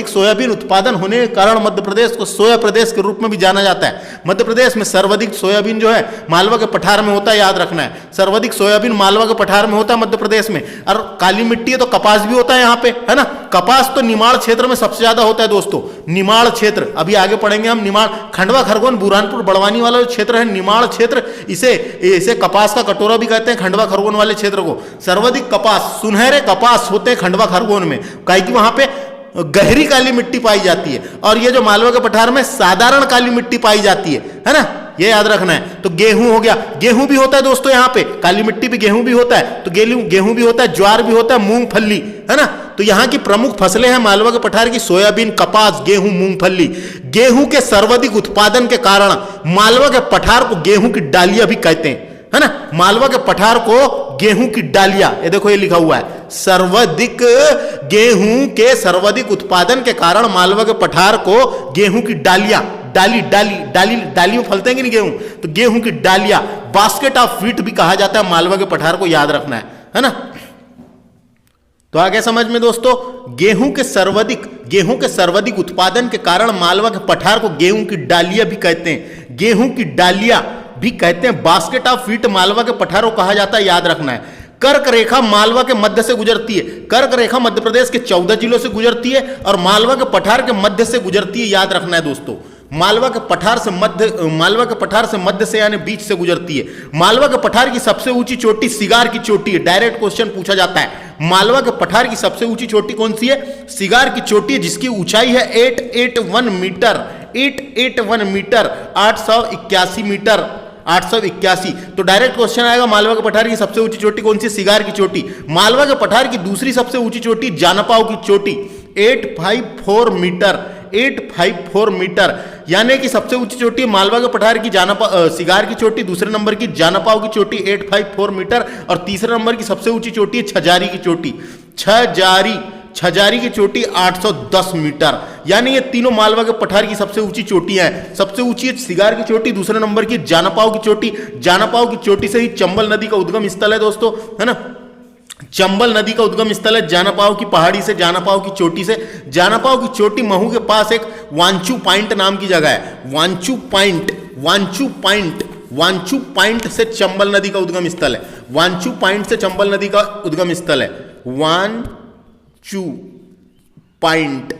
सोयाबीन उत्पादन होने कारण मध्य प्रदेश को सोया प्रदेश के रूप में भी जाना जाता है। मध्य प्रदेश में सर्वाधिक सोयाबीन जो है मालवा के पठार में होता है, याद रखना है। सर्वाधिक सोयाबीन मालवा के पठार में होता है मध्य प्रदेश में। और काली मिट्टी है तो कपास भी होता है यहाँ पे, है ना। कपास तो निमाड़ क्षेत्र में सबसे ज्यादा होता है दोस्तों, निमाड़ क्षेत्र। अभी आगे पढ़ेंगे हम निमाड़, खंडवा, खरगोन, बुरहानपुर, बड़वानी वाला जो क्षेत्र है निमाड़ क्षेत्र, इसे कपास का कटोरा भी कहते हैं, खंडवा खरगोन वाले क्षेत्र को। सर्वाधिक कपास, सुनहरे कपास होते हैं खंडवा खरगोन में, काहे कि वहां पे गहरी काली मिट्टी पाई जाती है। और ये जो मालवा के पठार में साधारण काली मिट्टी पाई जाती है ना, ये याद रखना है। तो गेहूं हो गया, गेहूं भी होता है दोस्तों यहाँ पे, काली मिट्टी पे गेहूं भी होता है, तो गेहूं भी होता है, ज्वार भी होता है, मूंगफली, है ना। तो यहाँ की प्रमुख फसलें हैं मालवा के पठार की सोयाबीन, कपास, गेहूं, मूंगफली। गेहूं के सर्वाधिक उत्पादन के कारण मालवा के पठार को गेहूं की डालियां भी कहते हैं, है ना। मालवा के पठार को गेहूं की डालियां, ये देखो ये लिखा हुआ है, सर्वाधिक गेहूं के सर्वाधिक उत्पादन के कारण मालवा के पठार को गेहूं की डालियां, डाली में फलते हैं कि नहीं गेहूं, तो गेहूं की डालियां, बास्केट ऑफ व्हीट भी कहा जाता है मालवा के पठार को, याद रखना है ना। तो आगे समझ में दोस्तों, गेहूं के सर्वाधिक उत्पादन के कारण मालवा के पठार को गेहूं की डालियां भी कहते हैं, गेहूं की डालियां भी कहते हैं। बास्केट ऑफ व्हीट मालवा के पठार को कहा जाता है, याद रखना है। कर्क रेखा मालवा के मध्य से गुजरती है, कर्क रेखा मध्य प्रदेश के 14 जिलों से गुजरती है और मालवा के पठार के मध्य से गुजरती है, याद रखना है दोस्तों। मालवा के पठार से मध्य से यानी बीच से गुजरती है। मालवा के पठार की सबसे ऊंची चोटी सिगार की चोटी है, डायरेक्ट क्वेश्चन पूछा जाता है। मालवा के पठार की सबसे ऊंची चोटी कौन सी है, सिगार की चोटी है, जिसकी ऊंचाई है 881 मीटर, 881 मीटर, 881 मीटर, 881। तो डायरेक्ट क्वेश्चन आएगा मालवा के पठार की सबसे ऊंची चोटी कौन सी, सिगार की चोटी। मालवा के पठार की दूसरी सबसे ऊंची चोटी जानापाव की चोटी, 854 मीटर, 854 मीटर, यानी कि सबसे ऊंची चोटी मालवा के पठार की सिगार की चोटी, दूसरे नंबर की जानापाव की चोटी 854 मीटर और तीसरे नंबर की सबसे ऊंची चोटी है छजारी की चोटी, छजारी की चोटी 810 मीटर। यानी ये तीनों मालवा के पठार की सबसे ऊंची चोटियां हैं। सबसे ऊंची है सिगार की चोटी, दूसरे नंबर की जानापाव की चोटी। जानापाव की चोटी से ही चंबल नदी का उद्गम स्थल है दोस्तों, है ना। चंबल नदी का उद्गम स्थल है जानापाव की पहाड़ी से, जानापाव की चोटी से। जानापाव की चोटी महू के पास एक वांचू पॉइंट नाम की जगह है, वांचू पॉइंट से चंबल नदी का उद्गम स्थल है, वांचू पॉइंट से चंबल नदी का उद्गम स्थल है, वांचू पॉइंट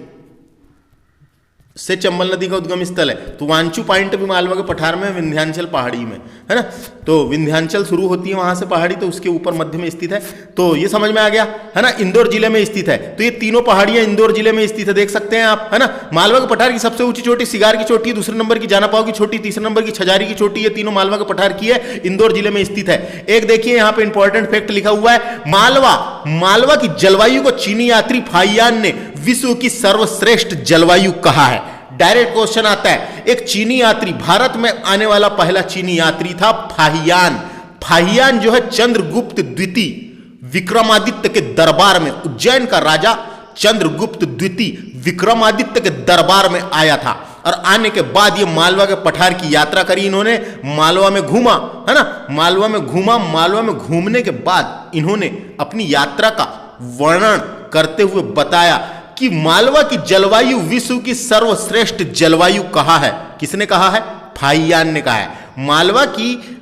से चंबल नदी का उद्गम स्थल है। तो वांचू पॉइंट भी मालवा के पठार में, विंध्याचल पहाड़ी में, है ना। तो विंध्याचल शुरू होती है वहां से पहाड़ी, तो उसके ऊपर मध्य में स्थित है। तो ये समझ में आ गया, है ना। इंदौर जिले में स्थित है, तो ये तीनों पहाड़ियां इंदौर जिले में स्थित है, देख सकते हैं आप, है ना। मालवा के पठार की सबसे ऊंची चोटी सिगार की चोटी, दूसरे नंबर की जानापाव की चोटी, तीसरे नंबर की छजारी की चोटी, ये तीनों मालवा के पठार की है, इंदौर जिले में स्थित है। एक देखिए यहाँ पे इंपॉर्टेंट फैक्ट लिखा हुआ है, मालवा की जलवायु को चीनी यात्री फाहियान ने विश्व की सर्वश्रेष्ठ जलवायु कहा है। डायरेक्ट क्वेश्चन आता है, एक चीनी यात्री, भारत में आने वाला पहला चीनी यात्री था फाहियान जो है चंद्रगुप्त द्वितीय विक्रमादित्य के दरबार में, उज्जैन का राजा चंद्रगुप्त द्वितीय विक्रमादित्य के दरबार में आया था और आने के बाद ये मालवा के पठार की यात्रा करी इन्होंने, मालवा में घूमा, है ना। मालवा में घूमने के बाद इन्होंने अपनी यात्रा का वर्णन करते हुए बताया कि मालवा की जलवायु विश्व की सर्वश्रेष्ठ जलवायु कहा है। किसने कहा है, फाहियान ने कहा है। मालवा की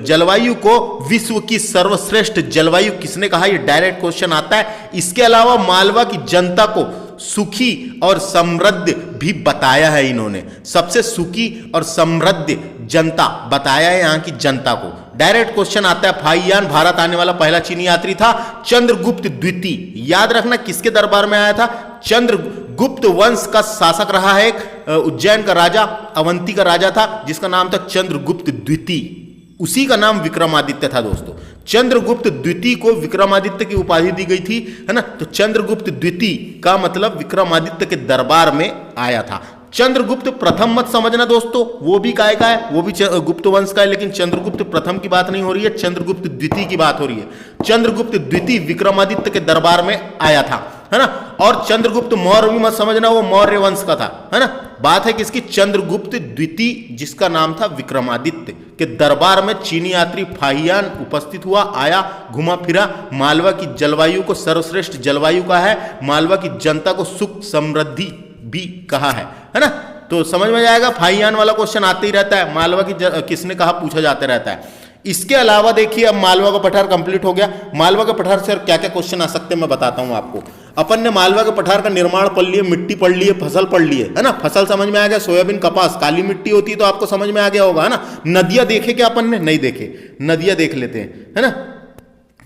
जलवायु को विश्व की सर्वश्रेष्ठ जलवायु किसने कहा, ये डायरेक्ट क्वेश्चन आता है। इसके अलावा मालवा की जनता को सुखी और समृद्ध भी बताया है इन्होंने, सबसे सुखी और समृद्ध जनता बताया है यहाँ की जनता को। डायरेक्ट क्वेश्चन आता है। फाहियान भारत आने वाला पहला चीनी यात्री था चंद्रगुप्त द्वितीय। याद रखना किसके दरबार में आया था, चंद्रगुप्त वंश का शासक रहा है, एक उज्जैन का राजा, अवंती का राजा था जिसका नाम था चंद्रगुप्त द्वितीय, उसी का नाम विक्रमादित्य था दोस्तों। चंद्रगुप्त द्वितीय को विक्रमादित्य की उपाधि दी गई थी, है ना। तो चंद्रगुप्त द्वितीय का मतलब विक्रमादित्य के दरबार में आया था। चंद्रगुप्त प्रथम मत समझना दोस्तों, वो भी काय का है, वो भी गुप्त वंश का है, लेकिन चंद्रगुप्त प्रथम की बात नहीं हो रही है, चंद्रगुप्त द्वितीय की बात हो रही है। चंद्रगुप्त द्वितीय विक्रमादित्य के दरबार में आया था, है ना। और चंद्रगुप्त मौर्य भी मत समझना, वो मौर्य वंश का था, है ना। बात है किसकी, चंद्रगुप्त द्वितीय जिसका नाम था विक्रमादित्य के दरबार में चीनी यात्री फाहियान उपस्थित हुआ, आया, घुमा फिरा, मालवा की जलवायु को सर्वश्रेष्ठ जलवायु कहा है, मालवा की जनता को सुख समृद्धि भी कहा है ना। तो समझ में जाएगा, फाहियान वाला क्वेश्चन आते ही रहता है, मालवा की किसने कहा पूछा जाता रहता है। इसके अलावा देखिए, अब मालवा का पठार कंप्लीट हो गया। मालवा के पठार से क्या क्या क्वेश्चन आ सकते हैं मैं बताता हूं आपको। अपन ने मालवा के पठार का निर्माण पढ़ लिए, मिट्टी पढ़ लिए, फसल पढ़ लिए, है ना। फसल समझ में आ गया, सोयाबीन कपास, काली मिट्टी होती है तो आपको समझ में आ गया होगा, है ना। नदियां देखे क्या अपन ने, नहीं देखे, नदियां देख लेते हैं, है ना।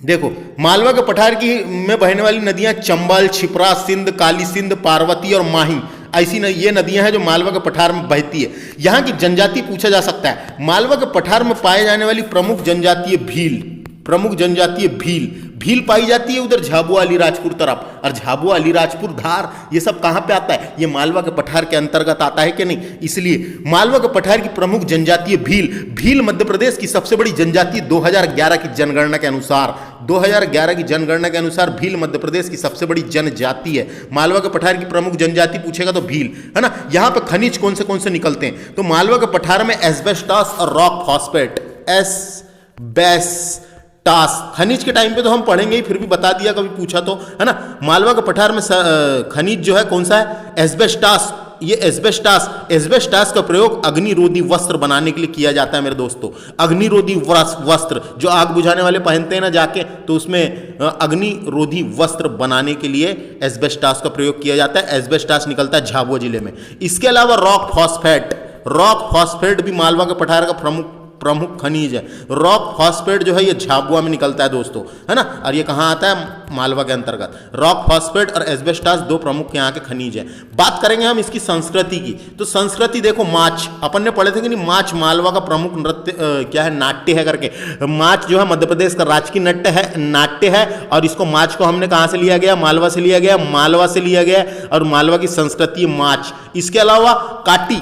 देखो मालवा के पठार की में बहने वाली नदियां चंबल, छिपरा, सिंध, काली सिंध, पार्वती और माही, ऐसी ये नदियां हैं जो मालवा के पठार में बहती है। यहाँ की जनजाति पूछा जा सकता है। मालवा के पठार में पाए जाने वाली प्रमुख जनजातीय भील, प्रमुख जनजातीय भील, भील पाई जाती है उधर झाबुआ अलीराजपुर तरफ, और झाबुआ अलीराजपुर धार ये सब कहाँ पे आता है, ये मालवा के पठार के अंतर्गत आता है कि नहीं। इसलिए मालवा के पठार की प्रमुख जनजातीय भील, भील मध्य प्रदेश की सबसे बड़ी जनजाति 2011 की जनगणना के अनुसार, 2011 की जनगणना के अनुसार भील मध्य प्रदेश की सबसे बड़ी जनजाति है। मालवा के पठार की प्रमुख जनजाति पूछेगा तो भील, है ना। यहाँ पे खनिज कौन से निकलते हैं, तो मालवा के पठार में एस्बेस्टॉस और रॉक फॉस्फेट, टास खनिज के टाइम पे तो हम पढ़ेंगे ही, फिर भी बता दिया कभी पूछा तो, है ना। मालवा के पठार में खनिज जो है कौन सा है, एस्बेस्टास। ये एस्बेस्टास का प्रयोग अग्निरोधी वस्त्र बनाने के लिए किया जाता है मेरे दोस्तों। अग्निरोधी वस्त्र जो आग बुझाने वाले पहनते हैं ना जाके, तो उसमें अग्निरोधी वस्त्र बनाने के लिए एस्बेस्टास का प्रयोग किया जाता है। एस्बेस्टास निकलता है झाबुआ जिले में। इसके अलावा रॉक फॉस्फेट भी मालवा के पठार का प्रमुख खनिज है। रॉक फॉस्फेट जो है ये झाबुआ में निकलता है दोस्तों, है ना। और ये कहाँ आता है, मालवा के अंतर्गत। रॉक फॉस्फेट और एस्बेस्टास दो प्रमुख यहाँ के खनिज है। बात करेंगे हम इसकी संस्कृति की, तो संस्कृति देखो, माच अपन ने पढ़े थे कि नहीं, माच मालवा का प्रमुख नृत्य क्या है, नाट्य है करके। माच जो है मध्य प्रदेश का राजकीय नाट्य है, और इसको माच को हमने कहाँ से लिया गया, मालवा से लिया गया, और मालवा की संस्कृति माच। इसके अलावा काटी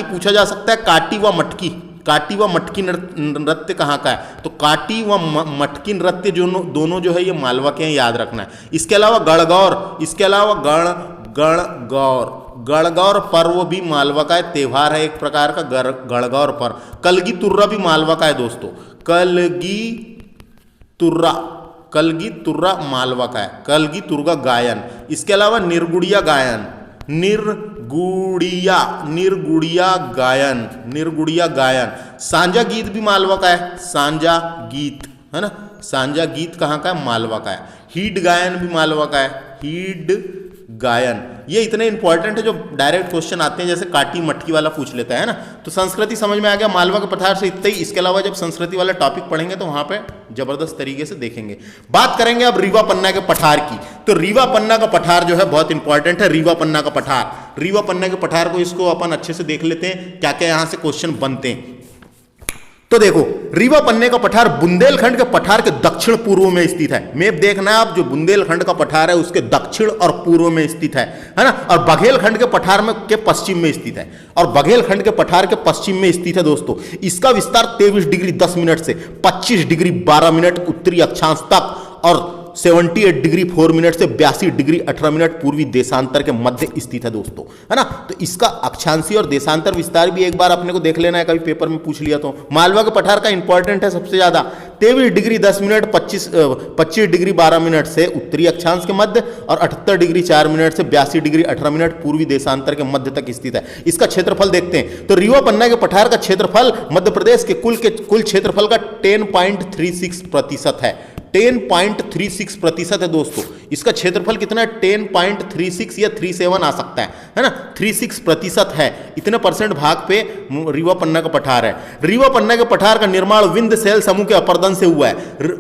पूछा जा सकता है, काटी व मटकी नृत्य कहाँ का है, तो काटी व मटकी नृत्य जो दोनों जो है ये मालवा के हैं, याद रखना है। इसके अलावा गणगौर पर्व भी मालवा का है, त्योहार है एक प्रकार का गणगौर पर्व। कलगी तुर्रा भी मालवा का है दोस्तों, कलगी तुर्रा मालवा का है, कलगी तुर्रा गायन। इसके अलावा निर्गुड़िया गायन, सांझा गीत भी मालवा का है, सांझा गीत, है ना। सांझा गीत कहाँ का है, मालवा का है। हीड गायन भी मालवा का है, हीड गायन। ये इतने इंपॉर्टेंट है जो डायरेक्ट क्वेश्चन आते हैं, जैसे काटी मटकी वाला पूछ लेता है ना। तो संस्कृति समझ में आ गया, मालवा के पठार से इतना ही। इसके अलावा जब संस्कृति वाला टॉपिक पढ़ेंगे तो वहां पे जबरदस्त तरीके से देखेंगे। बात करेंगे अब रीवा पन्ना के पठार की, तो रीवा पन्ना का पठार जो है बहुत इंपॉर्टेंट है। रीवा पन्ना के पठार को इसको अपन अच्छे से देख लेते हैं, क्या क्या यहां से क्वेश्चन बनते हैं। तो देखो, रीवा पन्ने का पठार बुंदेलखंड के पठार के दक्षिण पूर्व में स्थित है। मैप देखना है आप, जो बुंदेलखंड का पठार है उसके दक्षिण और पूर्व में स्थित है ना। और बघेलखंड के पठार में के पश्चिम में स्थित है, और बघेलखंड के पठार के पश्चिम में स्थित है दोस्तों। इसका विस्तार 23 डिग्री 10 मिनट से 25 डिग्री 12 मिनट उत्तरी अक्षांश तक और 78 डिग्री 4 मिनट से 82 डिग्री 18 मिनट पूर्वी देशांतर के मध्य स्थित है दोस्तों, है ना। तो इसका अक्षांशी और देशांतर विस्तार भी एक बार अपने को देख लेना है, कभी पेपर में पूछ लिया तो। मालवा के पठार का इंपॉर्टेंट है सबसे ज्यादा, 23 डिग्री 10 मिनट 25 डिग्री 12 मिनट से उत्तरी अक्षांश के मध्य और 78 डिग्री 4 मिनट से 82 डिग्री 18 मिनट पूर्वी देशांतर के मध्य तक स्थित है। इसका क्षेत्रफल देखते हैं तो रीवा पन्ना के पठार का क्षेत्रफल मध्य प्रदेश के कुल क्षेत्रफल का 10.36% है। 10.36% है दोस्तों। इसका क्षेत्रफल कितना है? 10.36 या 37 आ सकता है ना। 36% है, इतने परसेंट भाग पे रीवा पन्ना का पठार है। रीवा पन्ना के पठार का निर्माण विंध्य सैल समूह के अपरदन से हुआ है।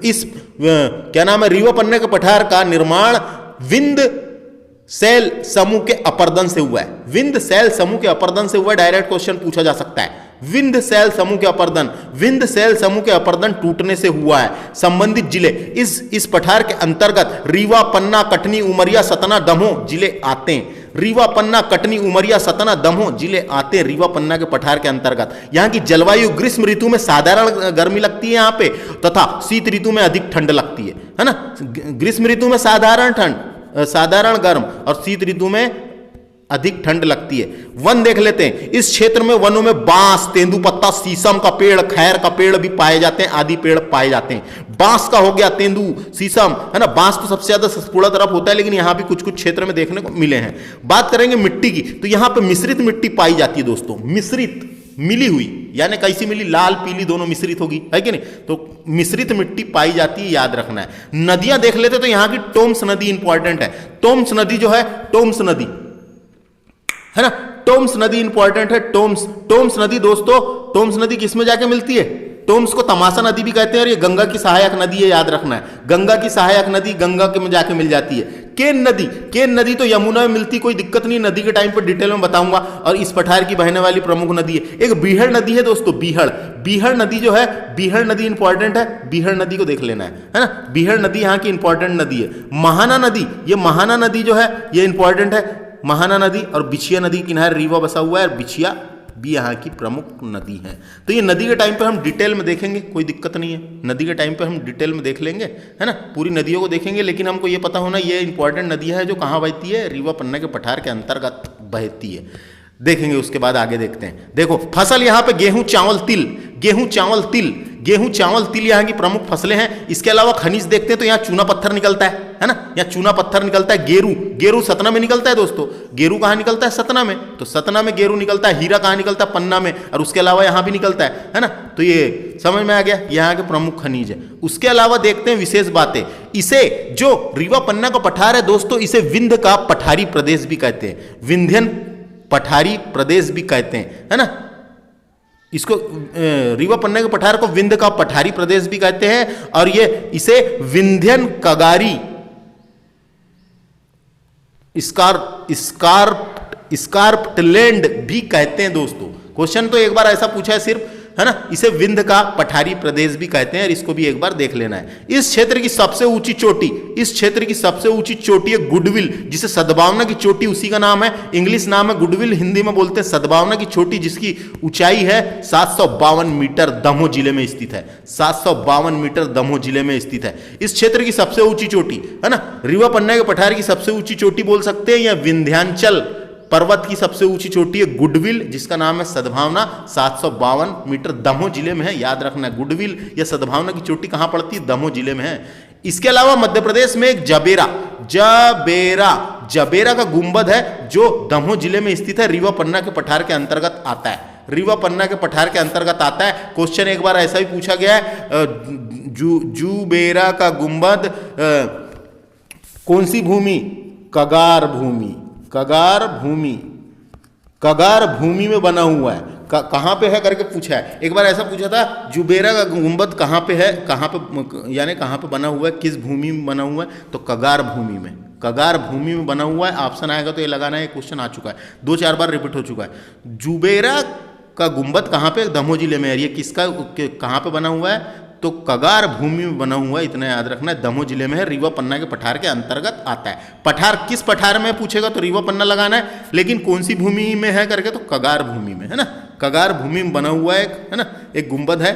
इस क्या नाम है, रीवा पन्ना के पठार का निर्माण विंध्य सैल समूह के अपरदन से हुआ है। विंध्य सैल समूह के अपरदन से हुआ है, डायरेक्ट क्वेश्चन पूछा जा सकता है। विंध्य सैल समूह के अपरदन, विंध्य सैल समूह के अपरदन टूटने से हुआ है। संबंधित जिले इस पठार के अंतर्गत रीवा, पन्ना, कटनी, उमरिया, सतना, दमोह जिले आते हैं। रीवा, पन्ना, कटनी, उमरिया, सतना, दमोह जिले आते हैं रीवा पन्ना के पठार के अंतर्गत। यहाँ की जलवायु ग्रीष्म ऋतु में साधारण गर्मी लगती है यहाँ पे, तथा शीत ऋतु में अधिक ठंड लगती है ना। ग्रीष्म ऋतु में साधारण ठंड, साधारण गर्म, और शीत ऋतु में अधिक ठंड लगती है। वन देख लेते हैं। इस क्षेत्र में वनों में बांस, तेंदुपत्ता, शीशम का पेड़, खैर का पेड़ भी पाए जाते हैं, आदि पेड़ पाए जाते हैं। बांस का हो गया, तेंदु, शीशम, है ना। बांस तो सबसे ज्यादा सतपुड़ा तरफ होता है, लेकिन यहां भी कुछ कुछ क्षेत्र में देखने को मिले हैं। बात करेंगे मिट्टी की, तो यहां पर मिश्रित मिट्टी पाई जाती है दोस्तों। मिश्रित, मिली हुई, यानी कैसी मिली? लाल पीली दोनों मिश्रित होगी, है कि नहीं। तो मिश्रित मिट्टी पाई जाती है, याद रखना है। नदियां देख लेते तो यहां की टोम्स नदी इंपॉर्टेंट है। टोम्स नदी जो है, टोम्स नदी है ना, टोम्स नदी इंपॉर्टेंट है। टोम्स नदी दोस्तों, टोम्स नदी किसमें जाके मिलती है? टोम्स को तमाशा नदी भी कहते हैं, और ये गंगा की सहायक नदी है, याद रखना है। गंगा की सहायक नदी गंगा के में जाके मिल जाती है। केन नदी तो यमुना में मिलती, कोई दिक्कत नहीं, नदी के टाइम पर डिटेल में बताऊंगा। और इस पठार की बहने वाली प्रमुख नदी है एक बीहड़ नदी है दोस्तों। बीहड़ नदी जो है, बीहड़ नदी इंपॉर्टेंट है, बीहड़ नदी को देख लेना है ना। बीहड़ नदी यहाँ की इंपॉर्टेंट नदी है। महाना नदी, ये महाना नदी जो है ये इंपॉर्टेंट है। महाना नदी और बिछिया नदी किनारे रीवा बसा हुआ है, और बिछिया भी यहाँ की प्रमुख नदी है। तो ये नदी के टाइम पे हम डिटेल में देखेंगे, कोई दिक्कत नहीं है। नदी के टाइम पे हम डिटेल में देख लेंगे, है ना, पूरी नदियों को देखेंगे। लेकिन हमको ये पता होना, ये इंपॉर्टेंट नदी है जो कहाँ बहती है? रीवा पन्ना के पठार के अंतर्गत बहती है। देखेंगे, उसके बाद आगे देखते हैं। देखो फसल यहाँ पे गेहूं, चावल, तिल, गेहूं, चावल, तिल, गेहूं, चावल, तिल यहाँ की प्रमुख फसलें हैं। इसके अलावा खनिज देखते हैं तो यहाँ चूना पत्थर निकलता है ना। यहाँ चूना पत्थर निकलता है। गेरू सतना में निकलता है दोस्तों। गेरू कहाँ निकलता है? सतना में। तो सतना में गेरू निकलता है। हीरा कहाँ निकलता है? पन्ना में। और उसके अलावा यहाँ भी निकलता है ना। तो ये समझ में आ गया, यहाँ के प्रमुख खनिज है। उसके अलावा देखते हैं विशेष बातें। इसे जो रीवा पन्ना का पठार है दोस्तों, इसे विंध्य का पठारी प्रदेश भी कहते हैं। विंध्यन पठारी प्रदेश भी कहते हैं, है ना। इसको रीवा पन्ना के पठार को विंध्य का पठारी प्रदेश भी कहते हैं, और ये इसे विंध्यन कगारी स्कार्पटलैंड भी कहते हैं दोस्तों। क्वेश्चन तो एक बार ऐसा पूछा है सिर्फ, है ना। इसे विंध्य का पठारी प्रदेश भी कहते हैं, और इसको भी एक बार देख लेना है। इस क्षेत्र की सबसे ऊंची चोटी, इस क्षेत्र की सबसे ऊंची चोटी है गुडविल, जिसे सद्भावना की चोटी उसी का नाम है, इंग्लिश नाम है गुडविल, हिंदी में बोलते हैं सद्भावना की चोटी, जिसकी ऊंचाई है 752 मीटर, दमोह जिले में स्थित है। 752 मीटर दमोह जिले में स्थित है इस क्षेत्र की सबसे ऊंची चोटी, है ना। रीवा पन्ना के पठार की सबसे ऊंची चोटी बोल सकते हैं, या विंध्यांचल पर्वत की सबसे ऊंची चोटी है गुडविल, जिसका नाम है सद्भावना, 752 मीटर, दमोह जिले में है, याद रखना है। गुडविल या सद्भावना की चोटी कहां पड़ती है? दमोह जिले में है। इसके अलावा मध्य प्रदेश में एक जबेरा का गुंबद है, जो दमोह जिले में स्थित है, रीवा पन्ना के पठार के अंतर्गत आता है। रीवा पन्ना के पठार के अंतर्गत आता है। क्वेश्चन एक बार ऐसा भी पूछा गया है, जुबेरा का गुंबद कौन सी भूमि? कगार भूमि, कगार भूमि में बना हुआ है। कहां पे है करके पूछा है। एक बार ऐसा पूछा था, जुबेरा का गुंबद कहां पे है, कहां पे, यानी कहां पे बना हुआ है, किस भूमि में बना हुआ है? तो कगार भूमि में, कगार भूमि में बना हुआ है। ऑप्शन आएगा तो ये लगाना है, क्वेश्चन आ चुका है, 2-4 बार रिपीट हो चुका है। जुबेरा का गुंबद कहां पे? दमोह जिले में है। ये किसका, कहां पे बना हुआ है? तो कगार भूमि में बना हुआ है, इतना याद रखना है। दमोह जिले में है, रीवा पन्ना के पठार के अंतर्गत आता है। पठार किस पठार में पूछेगा तो रीवा पन्ना लगाना है, लेकिन कौन सी भूमि में है करके तो कगार भूमि में, है ना। कगार भूमि में बना हुआ है ना, एक गुंबद है।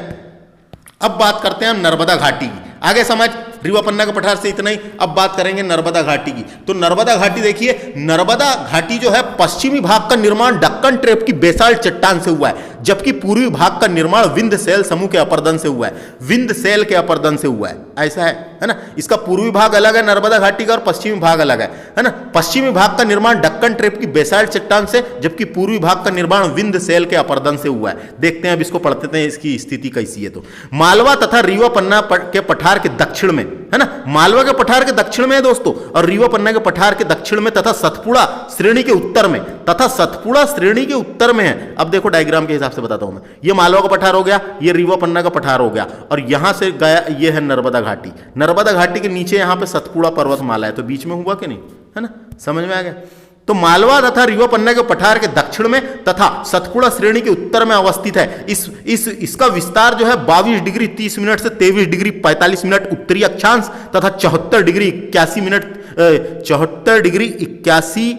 अब बात करते हैं हम नर्मदा घाटी की। आगे समझ, रीवा पन्ना के पठार से इतना ही। अब बात करेंगे नर्मदा घाटी की। तो नर्मदा घाटी देखिए, नर्मदा घाटी जो है पश्चिमी भाग का निर्माण दक्कन ट्रेप की बेसाल्ट चट्टान से हुआ है, जबकि पूर्वी भाग का निर्माण विंध्य शैल समूह के अपरदन से हुआ है। विंध्य शैल के अपरदन से हुआ है, ऐसा है ना। इसका पूर्वी भाग अलग है नर्मदा घाटी का और पश्चिमी भाग अलग है ना। पश्चिमी भाग का निर्माण दक्कन ट्रेप की बेसाल्ट चट्टान से, जबकि पूर्वी भाग का निर्माण विंध्य शैल के अपरदन से हुआ है। देखते हैं अब इसको पढ़ते हैं, इसकी स्थिति कैसी है। तो मालवा तथा रीवा पन्ना के पठार के दक्षिण में, है ना, मालवा के पठार के दक्षिण में है दोस्तों, और रीवा पन्ना के पठार के दक्षिण में तथा सतपुड़ा श्रेणी के उत्तर में, तथा सतपुड़ा श्रेणी के उत्तर में है। अब देखो डायग्राम के हिसाब से बताता हूं मैं। ये मालवा का पठार हो गया, ये रीवा पन्ना का पठार हो गया, और यहां से गया ये है नर्मदा घाटी। नर्मदा घाटी के नीचे यहां पे सतपुड़ा पर्वतमाला है, तो बीच में हुआ कि नहीं, है ना, समझ में आ गया। तो मालवा तथा रीवा पन्ना के पठार के दक्षिण में तथा सतपुड़ा श्रेणी के उत्तर में अवस्थित है। इसका विस्तार जो है 22 डिग्री 30 मिनट से 23 डिग्री 45 मिनट उत्तरी अक्षांश तथा 74 degree 81 minute 74 degree 81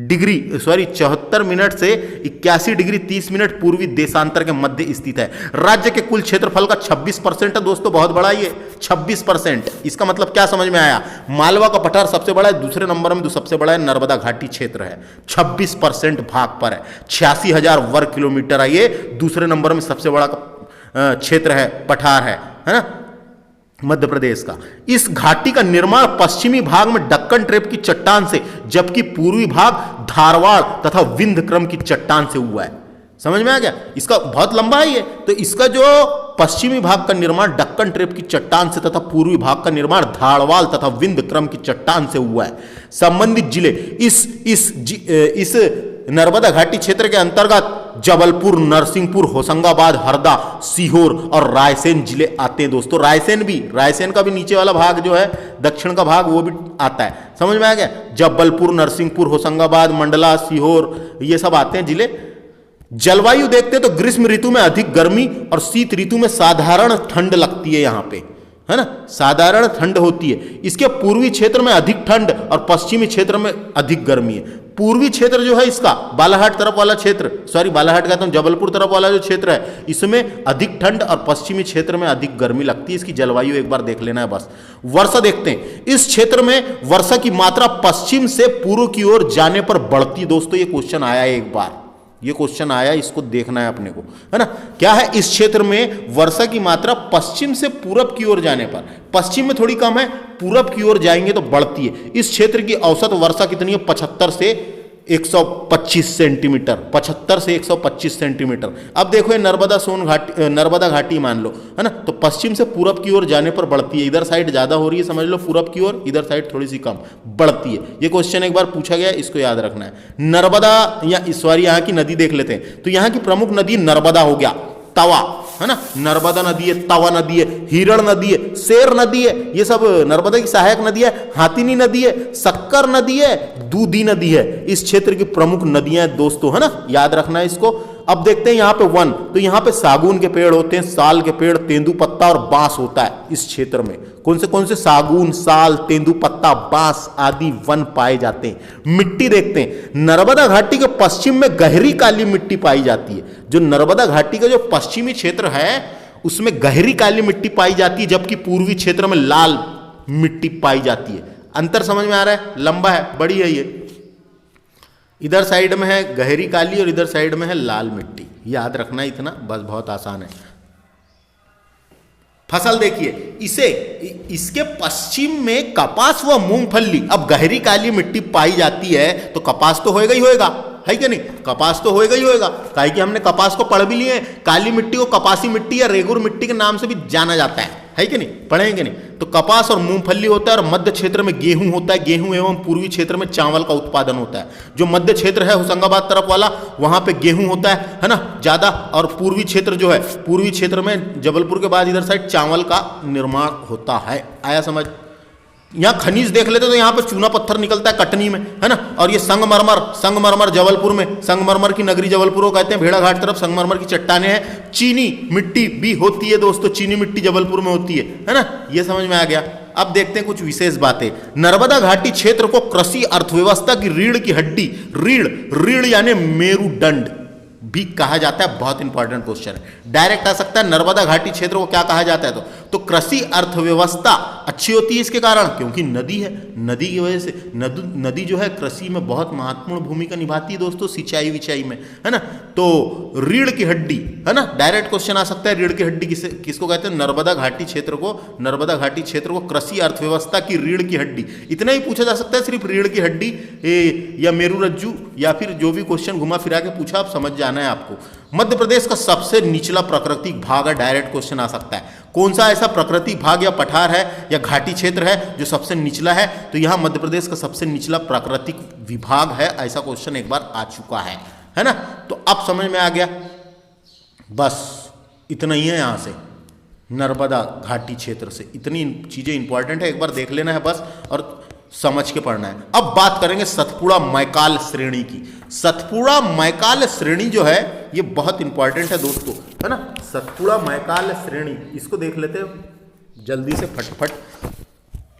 degree 74 minute से 81 डिग्री 30 मिनट पूर्वी देशांतर के मध्य स्थित है। राज्य के कुल क्षेत्रफल का 26% है दोस्तों, बहुत बड़ा ये 26%। इसका मतलब क्या समझ में आया, मालवा का पठार सबसे बड़ा है, दूसरे नंबर में सबसे बड़ा है नर्मदा घाटी क्षेत्र है, 26% भाग पर है, 86,000 वर्ग किलोमीटर है ये, दूसरे नंबर में सबसे बड़ा क्षेत्र है, पठार है ना, मध्य प्रदेश का। इस घाटी का निर्माण पश्चिमी भाग में दक्कन ट्रेप की चट्टान से, जबकि पूर्वी भाग धारवाड़ तथा विंध्य क्रम की चट्टान से हुआ है। समझ में आ गया, इसका बहुत लंबा है ये। तो इसका जो पश्चिमी भाग का निर्माण दक्कन ट्रेप की चट्टान से तथा पूर्वी भाग का निर्माण धारवाड़ तथा विंध्य क्रम की चट्टान से हुआ है। संबंधित जिले इस नर्मदा घाटी क्षेत्र के अंतर्गत जबलपुर, नरसिंहपुर, होशंगाबाद, हरदा, सीहोर और रायसेन जिले आते हैं दोस्तों। रायसेन का भी नीचे वाला भाग जो है, दक्षिण का भाग, वो भी आता है। समझ में आ गया, जबलपुर, नरसिंहपुर, होशंगाबाद, मंडला, सीहोर, ये सब आते हैं जिले। जलवायु देखते हैं तो ग्रीष्म ऋतु में अधिक गर्मी और शीत ऋतु में साधारण ठंड लगती है यहां पे, है ना, साधारण ठंड होती है। इसके पूर्वी क्षेत्र में अधिक ठंड और पश्चिमी क्षेत्र में अधिक गर्मी है। पूर्वी क्षेत्र जो है इसका, बालाघाट तरफ वाला क्षेत्र, बालाघाट कहता हूं, जबलपुर तरफ वाला जो क्षेत्र है, इसमें अधिक ठंड और पश्चिमी क्षेत्र में अधिक गर्मी लगती है। इसकी जलवायु एक बार देख लेना है बस। वर्षा देखते हैं, इस क्षेत्र में वर्षा की मात्रा पश्चिम से पूर्व की ओर जाने पर बढ़ती है दोस्तों। ये क्वेश्चन आया है एक बार, ये क्वेश्चन आया, इसको देखना है अपने को, है ना। क्या है, इस क्षेत्र में वर्षा की मात्रा पश्चिम से पूरब की ओर जाने पर, पश्चिम में थोड़ी कम है, पूरब की ओर जाएंगे तो बढ़ती है। इस क्षेत्र की औसत वर्षा कितनी है, 75 से 125 सेंटीमीटर, 75 से 125 सेंटीमीटर। अब देखो ये नर्मदा घाटी मान लो, है ना, तो पश्चिम से पूरब की ओर जाने पर बढ़ती है। इधर साइड ज्यादा हो रही है, समझ लो पूरब की ओर, इधर साइड थोड़ी सी कम बढ़ती है। ये क्वेश्चन एक बार पूछा गया, इसको याद रखना है। नर्मदा यहाँ की नदी देख लेते हैं। तो यहाँ की प्रमुख नदी नर्मदा हो गया, तवा, है ना, नर्मदा नदी है, तवा नदी है, हिरण नदी है, शेर नदी है, ये सब नर्मदा की सहायक नदी है। हाथिनी नदी है, शक्कर नदी है, दूधी नदी है। इस क्षेत्र की प्रमुख नदियां हैं दोस्तों, है ना, याद रखना है इसको। अब देखते हैं यहाँ पे वन, तो यहाँ पे सागून के पेड़ होते हैं, साल के पेड़, तेंदुपत्ता और बांस होता है इस क्षेत्र में। कौन से सागून, साल, तेंदुपत्ता, बांस आदि वन पाए जाते हैं। मिट्टी देखते हैं, नर्मदा घाटी के पश्चिम में गहरी काली मिट्टी पाई जाती है। जो नर्मदा घाटी का जो पश्चिमी क्षेत्र है उसमें गहरी काली मिट्टी पाई जाती है, जबकि पूर्वी क्षेत्र में लाल मिट्टी पाई जाती है। अंतर समझ में आ रहा है, लंबा है, बड़ी है ये। इधर साइड में है गहरी काली और इधर साइड में है लाल मिट्टी, याद रखना इतना बस, बहुत आसान है। फसल देखिए, इसके पश्चिम में कपास व मूंगफली। अब गहरी काली मिट्टी पाई जाती है तो कपास तो होएगा ही होएगा, है कि नहीं, कपास तो होएगा ही होएगा, काहे कि हमने कपास को पढ़ भी लिए। काली मिट्टी को कपासी मिट्टी या रेगुर मिट्टी के नाम से भी जाना जाता है कि नहीं, पढ़ेंगे नहीं। तो कपास और मूंगफली होता है, और मध्य क्षेत्र में गेहूं होता है, गेहूं एवं पूर्वी क्षेत्र में चावल का उत्पादन होता है। जो मध्य क्षेत्र है होशंगाबाद तरफ वाला, वहां पे गेहूं होता है ना ज्यादा, और पूर्वी क्षेत्र जो है, पूर्वी क्षेत्र में जबलपुर के बाद इधर साइड चावल का निर्माण होता है। आया समझ। यहाँ खनिज देख लेते तो यहाँ पे चूना पत्थर निकलता है कटनी में, है ना, और ये संगमरमर जबलपुर में, संगमरमर की नगरी जबलपुर को कहते हैं। भेड़ाघाट तरफ संगमरमर की चट्टानें हैं। चीनी मिट्टी भी होती है दोस्तों, चीनी मिट्टी जबलपुर में होती है ना, ये समझ में आ गया। अब देखते हैं कुछ विशेष बातें। नर्मदा घाटी क्षेत्र को कृषि अर्थव्यवस्था की रीढ़ की हड्डी, रीढ़ यानी मेरुदंड भी कहा जाता है। बहुत इंपॉर्टेंट क्वेश्चन है, डायरेक्ट आ सकता है। नर्मदा घाटी क्षेत्र को क्या कहा जाता है, तो तो कृषि अर्थव्यवस्था अच्छी होती है इसके कारण, क्योंकि नदी है, नदी की वजह से नदी जो है कृषि में बहुत महत्वपूर्ण भूमिका निभाती है दोस्तों, सिंचाई विचाई में, है ना। तो रीढ़ की हड्डी, है ना, डायरेक्ट क्वेश्चन आ सकता है, रीढ़ की हड्डी किसको कहते हैं? नर्मदा घाटी क्षेत्र को, नर्मदा घाटी क्षेत्र को कृषि अर्थव्यवस्था की रीढ़ की हड्डी, इतना ही पूछा जा सकता है, सिर्फ रीढ़ की हड्डी या मेरुरज्जु, या फिर जो भी क्वेश्चन घुमा फिरा के पूछा आप समझ जाना है आपको। मध्य प्रदेश का सबसे निचला प्राकृतिक भाग है, डायरेक्ट क्वेश्चन आ सकता है। कौन सा ऐसा प्राकृतिक भाग या पठार है या घाटी क्षेत्र है जो सबसे निचला है? तो यहां मध्य प्रदेश का सबसे निचला प्राकृतिक विभाग है, ऐसा क्वेश्चन एक बार आ चुका है ना। तो अब समझ में आ गया, बस इतना ही है यहां से, नर्मदा घाटी क्षेत्र से इतनी चीजें इंपॉर्टेंट है, एक बार देख लेना है बस और समझ के पढ़ना है। अब बात करेंगे सतपुड़ा मैकाल श्रेणी की। सतपुड़ा मैकाल श्रेणी जो है ये बहुत इंपॉर्टेंट है दोस्तों, है ना। सतपुड़ा मैकाल श्रेणी, इसको देख लेते हैं जल्दी से फटफट।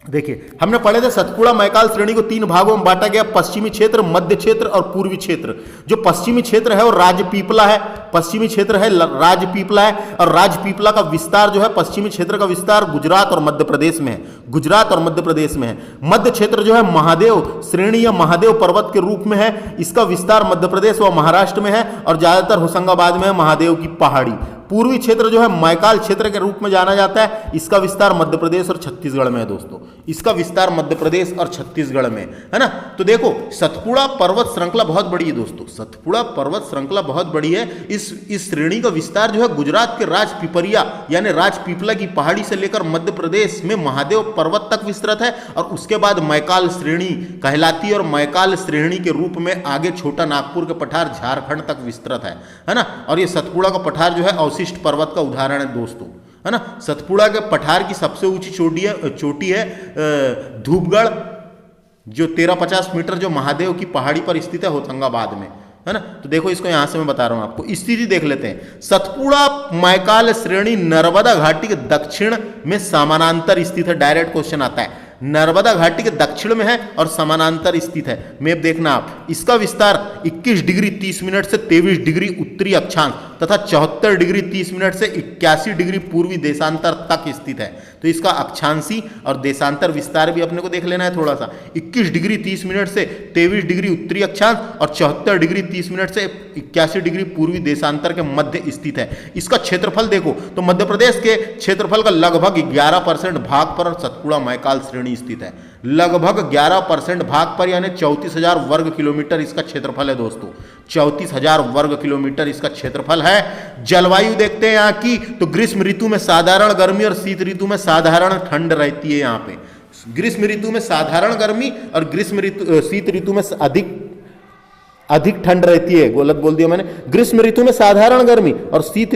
देखिए हमने पढ़े थे सतपुड़ा मैकाल श्रेणी को 3 भागों में बांटा गया, पश्चिमी क्षेत्र, मध्य क्षेत्र और पूर्वी क्षेत्र। जो पश्चिमी क्षेत्र है वो राजपीपला है, पश्चिमी क्षेत्र है राजपीपला है, और राजपीपला का विस्तार जो है, पश्चिमी क्षेत्र का विस्तार गुजरात और मध्य प्रदेश में है, गुजरात और मध्य प्रदेश में है। मध्य क्षेत्र जो है महादेव श्रेणी या महादेव पर्वत के रूप में है, इसका विस्तार मध्य प्रदेश व महाराष्ट्र में है और ज्यादातर होशंगाबाद में है, महादेव की पहाड़ी। पूर्वी क्षेत्र जो है मैकाल क्षेत्र के रूप में जाना जाता है, इसका विस्तार मध्य प्रदेश और छत्तीसगढ़ में है दोस्तों, इसका विस्तार मध्य प्रदेश और छत्तीसगढ़ में है ना। तो देखो सतपुड़ा पर्वत श्रृंखला बहुत बड़ी है दोस्तों, सतपुड़ा पर्वत श्रृंखला बहुत बड़ी है। इस श्रेणी का विस्तार जो है गुजरात के राजपीपरिया यानी राजपीपला की पहाड़ी से लेकर मध्य प्रदेश में महादेव पर्वत तक विस्तृत है, और उसके बाद मैकाल श्रेणी कहलाती है, और मैकाल श्रेणी के रूप में आगे छोटा नागपुर के पठार झारखंड तक विस्तृत है ना। और ये सतपुड़ा का पठार जो है अवशिष्ट पर्वत का उदाहरण है दोस्तों, है ना। सतपुड़ा के पठार की सबसे ऊंची चोटी है धूपगढ़, जो 1350 मीटर, जो महादेव की पहाड़ी पर स्थित है होशंगाबाद में, है ना। तो देखो इसको यहां से मैं बता रहा हूं आपको, स्थिति देख लेते हैं। सतपुड़ा मैकाल श्रेणी नर्मदा घाटी के दक्षिण में समानांतर स्थित है, डायरेक्ट क्वेश्चन आता है, नर्मदा घाटी के दक्षिण में है और समानांतर स्थित है। मैप देखना आप, इसका विस्तार 21 डिग्री 30 मिनट से 23 डिग्री उत्तरी अक्षांश तथा 74 डिग्री 30 मिनट से 81 डिग्री पूर्वी देशांतर तक स्थित है। तो इसका अक्षांशी और देशांतर विस्तार भी अपने को देख लेना है थोड़ा सा। 21 डिग्री 30 मिनट से 23 डिग्री उत्तरी अक्षांश और 74 डिग्री 30 मिनट से 81 डिग्री पूर्वी देशांतर के मध्य स्थित है। इसका क्षेत्रफल देखो तो मध्य प्रदेश के क्षेत्रफल का लगभग 11% भाग पर सतपुड़ा मैकाल श्रेणी स्थित है, लगभग 11% भाग पर, यानी 34,000 वर्ग किलोमीटर इसका क्षेत्रफल है दोस्तों, 34,000 वर्ग किलोमीटर इसका क्षेत्रफल है। जलवायु देखते हैं यहाँ की, तो ग्रीष्म ऋतु में साधारण गर्मी और शीत ऋतु में साधारण ठंड रहती है। यहाँ पे ग्रीष्म ऋतु में साधारण गर्मी और शीत ऋतु में अधिक ठंड रहती है, गलत बोल दिया मैंने, ग्रीष्म ऋतु में साधारण गर्मी और शीत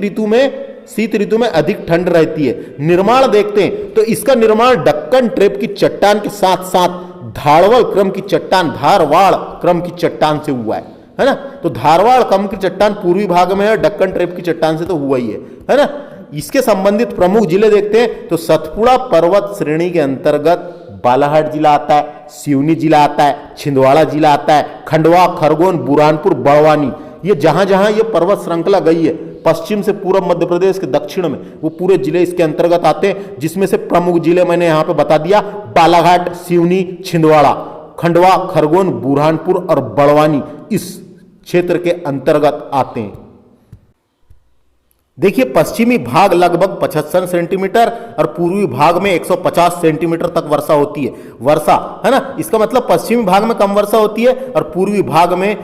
ऋतु में अधिक ठंड रहती है। निर्माण देखते हैं तो इसका निर्माण डक्कन ट्रेप की चट्टान के साथ साथ धारवाड़ क्रम की चट्टान से हुआ है ना। तो धारवाड़ क्रम की चट्टान पूर्वी भाग में है, डक्कन ट्रेप की चट्टान से तो हुआ ही है ना। इसके संबंधित प्रमुख जिले देखते हैं तो सतपुड़ा पर्वत श्रेणी के अंतर्गत बालाघाट जिला आता है, सिवनी जिला आता है, छिंदवाड़ा जिला आता है, खंडवा, खरगोन, बुरहानपुर, बड़वानी, ये जहां जहां ये पर्वत श्रृंखला गई है पश्चिम से पूर्व मध्य प्रदेश के दक्षिण में, वो पूरे जिले इसके अंतर्गत आते हैं, जिसमें से प्रमुख जिले मैंने यहां पे बता दिया, बालाघाट, सिवनी, छिंदवाड़ा, खंडवा, खरगोन, बुरहानपुर और बड़वानी इस क्षेत्र के अंतर्गत आते हैं। देखिए पश्चिमी भाग लगभग 75 सेंटीमीटर और पूर्वी भाग में 150 सेंटीमीटर तक वर्षा होती है, है ना। इसका मतलब पश्चिमी भाग में कम वर्षा होती है और पूर्वी भाग में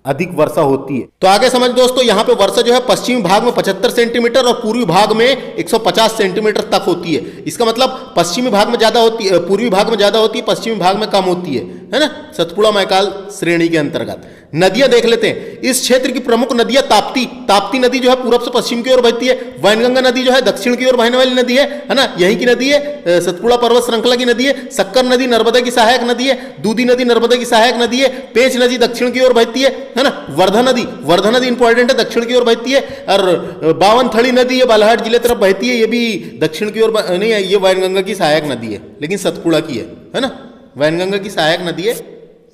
अधिक वर्षा होती है। तो आगे समझ दोस्तों, यहां पे वर्षा जो है पश्चिमी भाग में 75 सेंटीमीटर और पूर्वी भाग में 150 सेंटीमीटर तक होती है। इसका मतलब पश्चिमी भाग में ज्यादा होती है, पूर्वी भाग में ज्यादा होती है, पश्चिमी भाग में कम होती है ना। सतपुड़ा मैकाल श्रेणी के अंतर्गत नदियां देख लेते हैं। इस क्षेत्र की प्रमुख नदियां ताप्ती नदी जो है पूरब से पश्चिम की ओर बहती है, वैनगंगा नदी जो है दक्षिण की ओर बहने वाली नदी है ना, यहीं की नदी है, सतपुड़ा पर्वत श्रृंखला की नदी है। शक्कर नदी नर्मदा की सहायक नदी है, दूधी नदी नर्मदा की सहायक नदी है, पेंच नदी दक्षिण की ओर बहती है ना, वर्धा नदी इंपॉर्टेंट है, दक्षिण की ओर बहती है, और बावनथड़ी नदी ये बालाघाट जिले तरफ बहती है, ये भी दक्षिण की ओर नहीं है, ये वैनगंगा की सहायक नदी है, लेकिन सतपुड़ा की है ना, वैनगंगा की सहायक नदी है,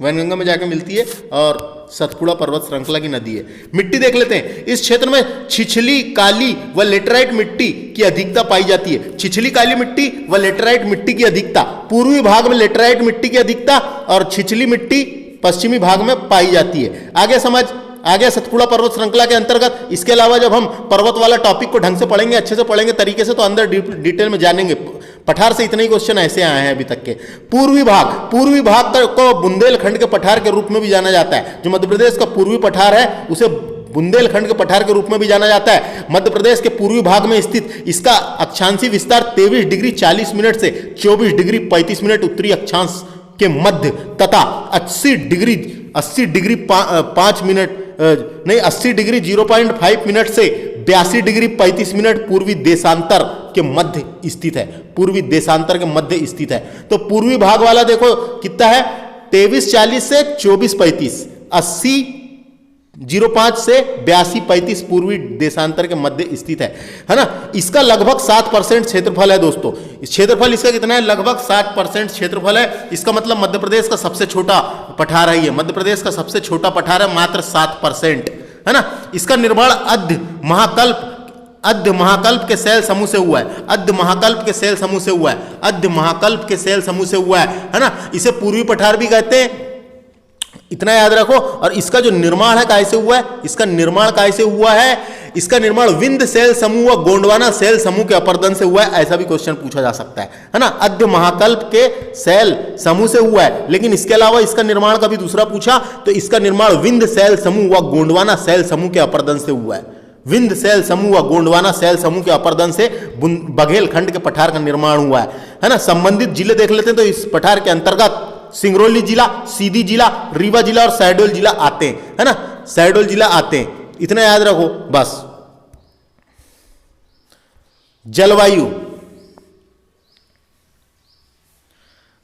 वैनगंगा में जाकर मिलती है और सतपुड़ा पर्वत श्रृंखला की नदी है। मिट्टी देख लेते हैं। इस क्षेत्र में छिछली, काली व लेटराइट मिट्टी की अधिकता पाई जाती है। छिछली काली मिट्टी व लेटराइट मिट्टी की अधिकता, पूर्वी भाग में लेटराइट मिट्टी की अधिकता और छिछली मिट्टी पश्चिमी भाग में पाई जाती है। आगे समझ आ गया सतपुड़ा पर्वत श्रृंखला के अंतर्गत। इसके अलावा जब हम पर्वत वाला टॉपिक को ढंग से पढ़ेंगे, अच्छे से पढ़ेंगे तरीके से, तो अंदर डिटेल में जानेंगे। पठार से इतने ही क्वेश्चन ऐसे आए हैं अभी तक के। पूर्वी भाग को बुंदेलखंड के पठार के रूप में भी जाना जाता है। जो मध्य प्रदेश का पूर्वी पठार है उसे बुंदेलखंड के पठार के रूप में भी जाना जाता है। मध्य प्रदेश के पूर्वी भाग में स्थित इसका अक्षांशीय विस्तार 23 डिग्री 40 मिनट से 24 डिग्री 35 मिनट उत्तरी अक्षांश के मध्य तथा 80 डिग्री 5 मिनट 80 डिग्री 0.5 मिनट से 82 डिग्री 35 मिनट पूर्वी देशांतर के मध्य स्थित है। पूर्वी देशांतर के मध्य स्थित है। तो पूर्वी भाग वाला देखो कितना है, 23-40 से 24-35, 80-05 से 82-35 पूर्वी देशांतर के मध्य स्थित है ना। इसका लगभग 7% क्षेत्रफल है दोस्तों। क्षेत्रफल इसका कितना है, लगभग 7% क्षेत्रफल है। इसका मतलब मध्य प्रदेश का सबसे छोटा पठार है ये। मध्य प्रदेश का सबसे छोटा पठार है, मात्र 7%, है ना। इसका निर्माण अद्य महाकल्प के सेल समूह से हुआ है। अद्य महाकल्प के सेल समूह से हुआ है। अद्य महाकल्प के सेल समूह से हुआ है ना। इसे पूर्वी पठार भी कहते हैं, इतना याद रखो। और इसका जो निर्माण है कैसे हुआ है, इसका निर्माण कैसे हुआ है, इसका निर्माण विंध्य सेल समूह व गोंडवाना सेल समूह के अपर्दन से हुआ है। ऐसा भी क्वेश्चन पूछा जा सकता है ना। अद्य महाकल्प के सेल समूह से हुआ है, लेकिन इसके अलावा इसका निर्माण कभी दूसरा पूछा तो इसका निर्माण विंध्य सेल समूह व गोंडवाना सेल समूह के अपर्दन से हुआ है। विंध्य सेल समूह व गोंडवाना सेल समूह के अपर्दन से बघेलखंड के पठार का निर्माण हुआ है ना। संबंधित जिले देख लेते हैं तो इस पठार के अंतर्गत सिंगरौली जिला, सीधी जिला, रीवा जिला और शहडोल जिला आते हैं, है ना। शहडोल जिला आते हैं, इतना याद रखो बस। जलवायु,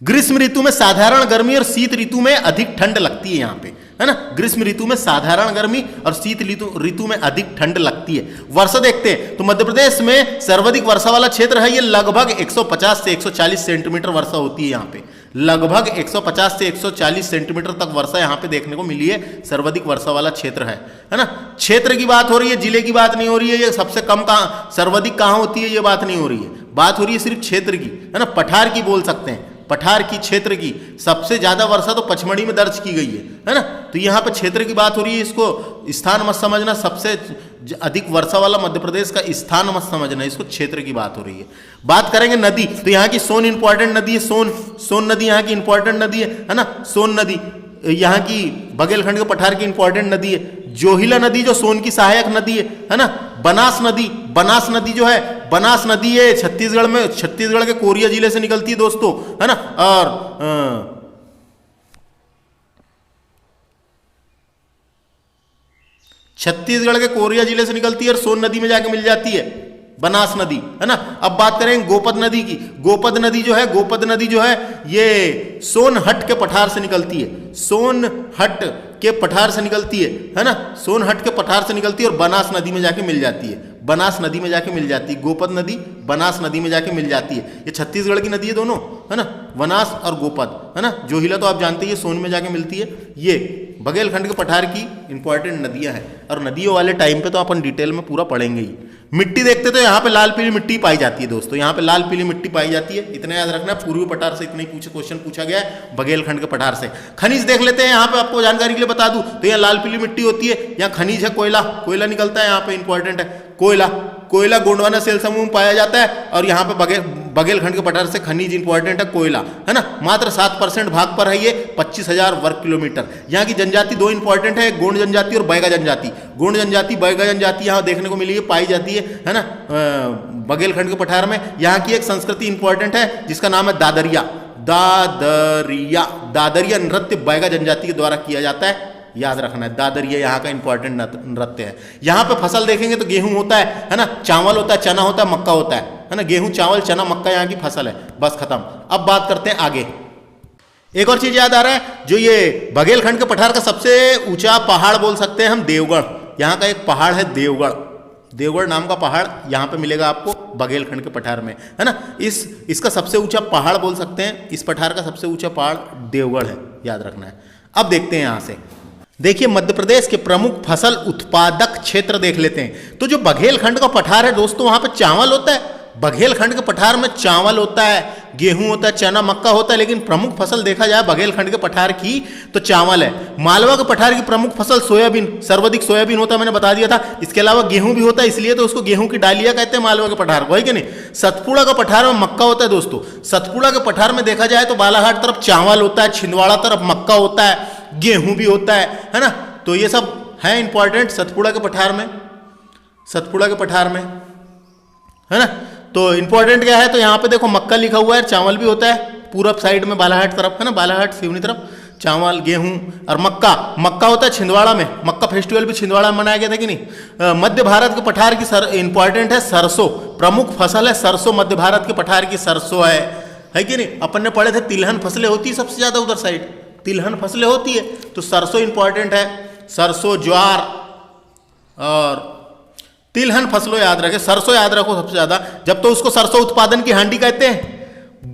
ग्रीष्म ऋतु में साधारण गर्मी और शीत ऋतु में अधिक ठंड लगती है यहाँ पे, है ना। ग्रीष्म ऋतु में साधारण गर्मी और शीत ऋतु में अधिक ठंड लगती है। वर्षा देखते हैं तो मध्य प्रदेश में सर्वाधिक वर्षा वाला क्षेत्र है ये। लगभग 150 से 140 सेंटीमीटर वर्षा होती है यहाँ पे। लगभग 150 से 140 सेंटीमीटर तक वर्षा यहाँ पे देखने को मिली है। सर्वाधिक वर्षा वाला क्षेत्र है ना। क्षेत्र की बात हो रही है, जिले की बात नहीं हो रही है। ये सबसे कम कहाँ, सर्वाधिक कहाँ होती है, ये बात नहीं हो रही है। बात हो रही है सिर्फ क्षेत्र की, है ना। पठार की बोल सकते हैं, पठार की, क्षेत्र की। सबसे ज्यादा वर्षा तो पचमढ़ी में दर्ज की गई है ना। तो यहाँ पे क्षेत्र की बात हो रही है, इसको स्थान मत समझना। सबसे अधिक वर्षा वाला मध्य प्रदेश का स्थान मत समझना, इसको क्षेत्र की बात हो रही है। बात करेंगे नदी, तो यहाँ की सोन इंपॉर्टेंट नदी है। सोन नदी यहाँ की इंपॉर्टेंट नदी है ना। सोन नदी यहाँ की बघेलखंड के पठार की इंपॉर्टेंट नदी है। जोहिला नदी जो सोन की सहायक नदी है ना। बनास नदी जो है, बनास नदी है छत्तीसगढ़ में, छत्तीसगढ़ के कोरिया जिले से निकलती है दोस्तों, है ना। और छत्तीसगढ़ के कोरिया जिले से निकलती है और सोन नदी में जाके मिल जाती है बनास नदी, है ना। अब बात करेंगे गोपद नदी की। गोपद नदी जो है ये सोनहट के पठार से निकलती है। सोनहट के पठार से निकलती है ना। सोनहट के पठार से निकलती है और बनास नदी में जाके मिल जाती है। बनास नदी में जाके मिल जाती है। गोपद नदी बनास नदी में जाके मिल जाती है। ये छत्तीसगढ़ की नदी है दोनों, है ना। बनास और गोपद, है ना। जोहिला तो आप जानते हैं सोन में जाके मिलती है। ये बघेलखंड के पठार की इंपॉर्टेंट नदियां हैं और नदियों वाले टाइम पे तो अपन डिटेल में पूरा पढ़ेंगे ही। मिट्टी देखते तो यहाँ पे लाल पीली मिट्टी पाई जाती है दोस्तों। यहाँ पे लाल पीली मिट्टी पाई जाती है, इतना याद रखना। पूर्वी पठार से इतने ही क्वेश्चन पूछा गया है, बघेलखंड के पठार से। खनिज देख लेते हैं यहाँ पे, आपको जानकारी के लिए बता दूं तो यहाँ लाल पीली मिट्टी होती है। यहाँ खनिज है कोयला निकलता है यहाँ पे, इंपॉर्टेंट है। कोयला गोंडवाना सेल समूह में पाया जाता है और यहाँ पे बघेलखंड के पठार से खनिज इंपॉर्टेंट है कोयला, है ना। मात्र 7% भाग पर है ये, 25,000 वर्ग किलोमीटर। यहाँ की जनजाति दो इंपॉर्टेंट है, गोंड जनजाति और बैगा जनजाति। गोंड जनजाति बैगा जनजाति यहाँ देखने को मिली है, पाई जाती है ना। बघेलखंड के पठार में यहाँ की एक संस्कृति इंपॉर्टेंट है जिसका नाम है दादरिया नृत्य बैगा जनजाति के द्वारा किया जाता है, याद रखना है। दादरिया यहाँ का इंपॉर्टेंट नृत्य है। यहाँ पे फसल देखेंगे तो गेहूं होता है ना। चावल होता है, चना होता है, मक्का होता है ना। गेहूं, चावल, चना, मक्का यहाँ की फसल है। बस खत्म। अब बात करते हैं आगे। एक और चीज याद आ रहा है, जो ये बघेलखंड के पठार का सबसे ऊंचा पहाड़ बोल सकते हैं हम देवगढ़। यहाँ का एक पहाड़ है देवगढ़ नाम का पहाड़ यहाँ पे मिलेगा आपको बघेलखंड के पठार में, है ना। इसका सबसे ऊंचा पहाड़ बोल सकते हैं। इस पठार का सबसे ऊंचा पहाड़ देवगढ़ है, याद रखना है। अब देखते हैं यहाँ से देखिए मध्य प्रदेश के प्रमुख फसल उत्पादक क्षेत्र देख लेते हैं। तो जो बघेलखंड का पठार है दोस्तों, वहां पे चावल होता है। बघेलखंड के पठार में चावल होता है, गेहूं होता है, चना मक्का होता है, लेकिन प्रमुख फसल देखा जाए बघेलखंड के पठार की तो चावल है। मालवा के पठार की प्रमुख फसल सोयाबीन, सर्वाधिक सोयाबीन होता है, मैंने बता दिया था। इसके अलावा गेहूं भी होता है, इसलिए तो उसको गेहूं की डालिया कहते हैं मालवा के पठार को, है कि नहीं। सतपुड़ा का पठार में मक्का होता है दोस्तों। सतपुड़ा के पठार में देखा जाए तो बालाघाट तरफ चावल होता है, छिंदवाड़ा तरफ मक्का होता है, गेहूं भी होता है ना। तो ये सब है इंपॉर्टेंट सतपुड़ा के पठार में, सतपुड़ा के पठार में, है ना। तो इंपॉर्टेंट क्या है, तो यहाँ पे देखो मक्का लिखा हुआ है, चावल भी होता है पूरब साइड में बालाघाट तरफ, है ना, बालाघाट सिवनी तरफ चावल गेहूं और मक्का। मक्का होता है छिंदवाड़ा में, मक्का फेस्टिवल भी छिंदवाड़ा में मनाया गया था कि नहीं। मध्य भारत के पठार की इंपॉर्टेंट है सरसों, प्रमुख फसल है सरसों। मध्य भारत के पठार की सरसों है कि नहीं। अपन ने पढ़े थे तिलहन फसलें होती है सबसे ज्यादा उधर साइड, तिलहन फसलें होती है, तो सरसों इंपॉर्टेंट है। सरसों, ज्वार और तिलहन फसलों याद रखें, सरसों याद रखो सबसे ज्यादा, जब तो उसको सरसों उत्पादन की हांडी कहते हैं।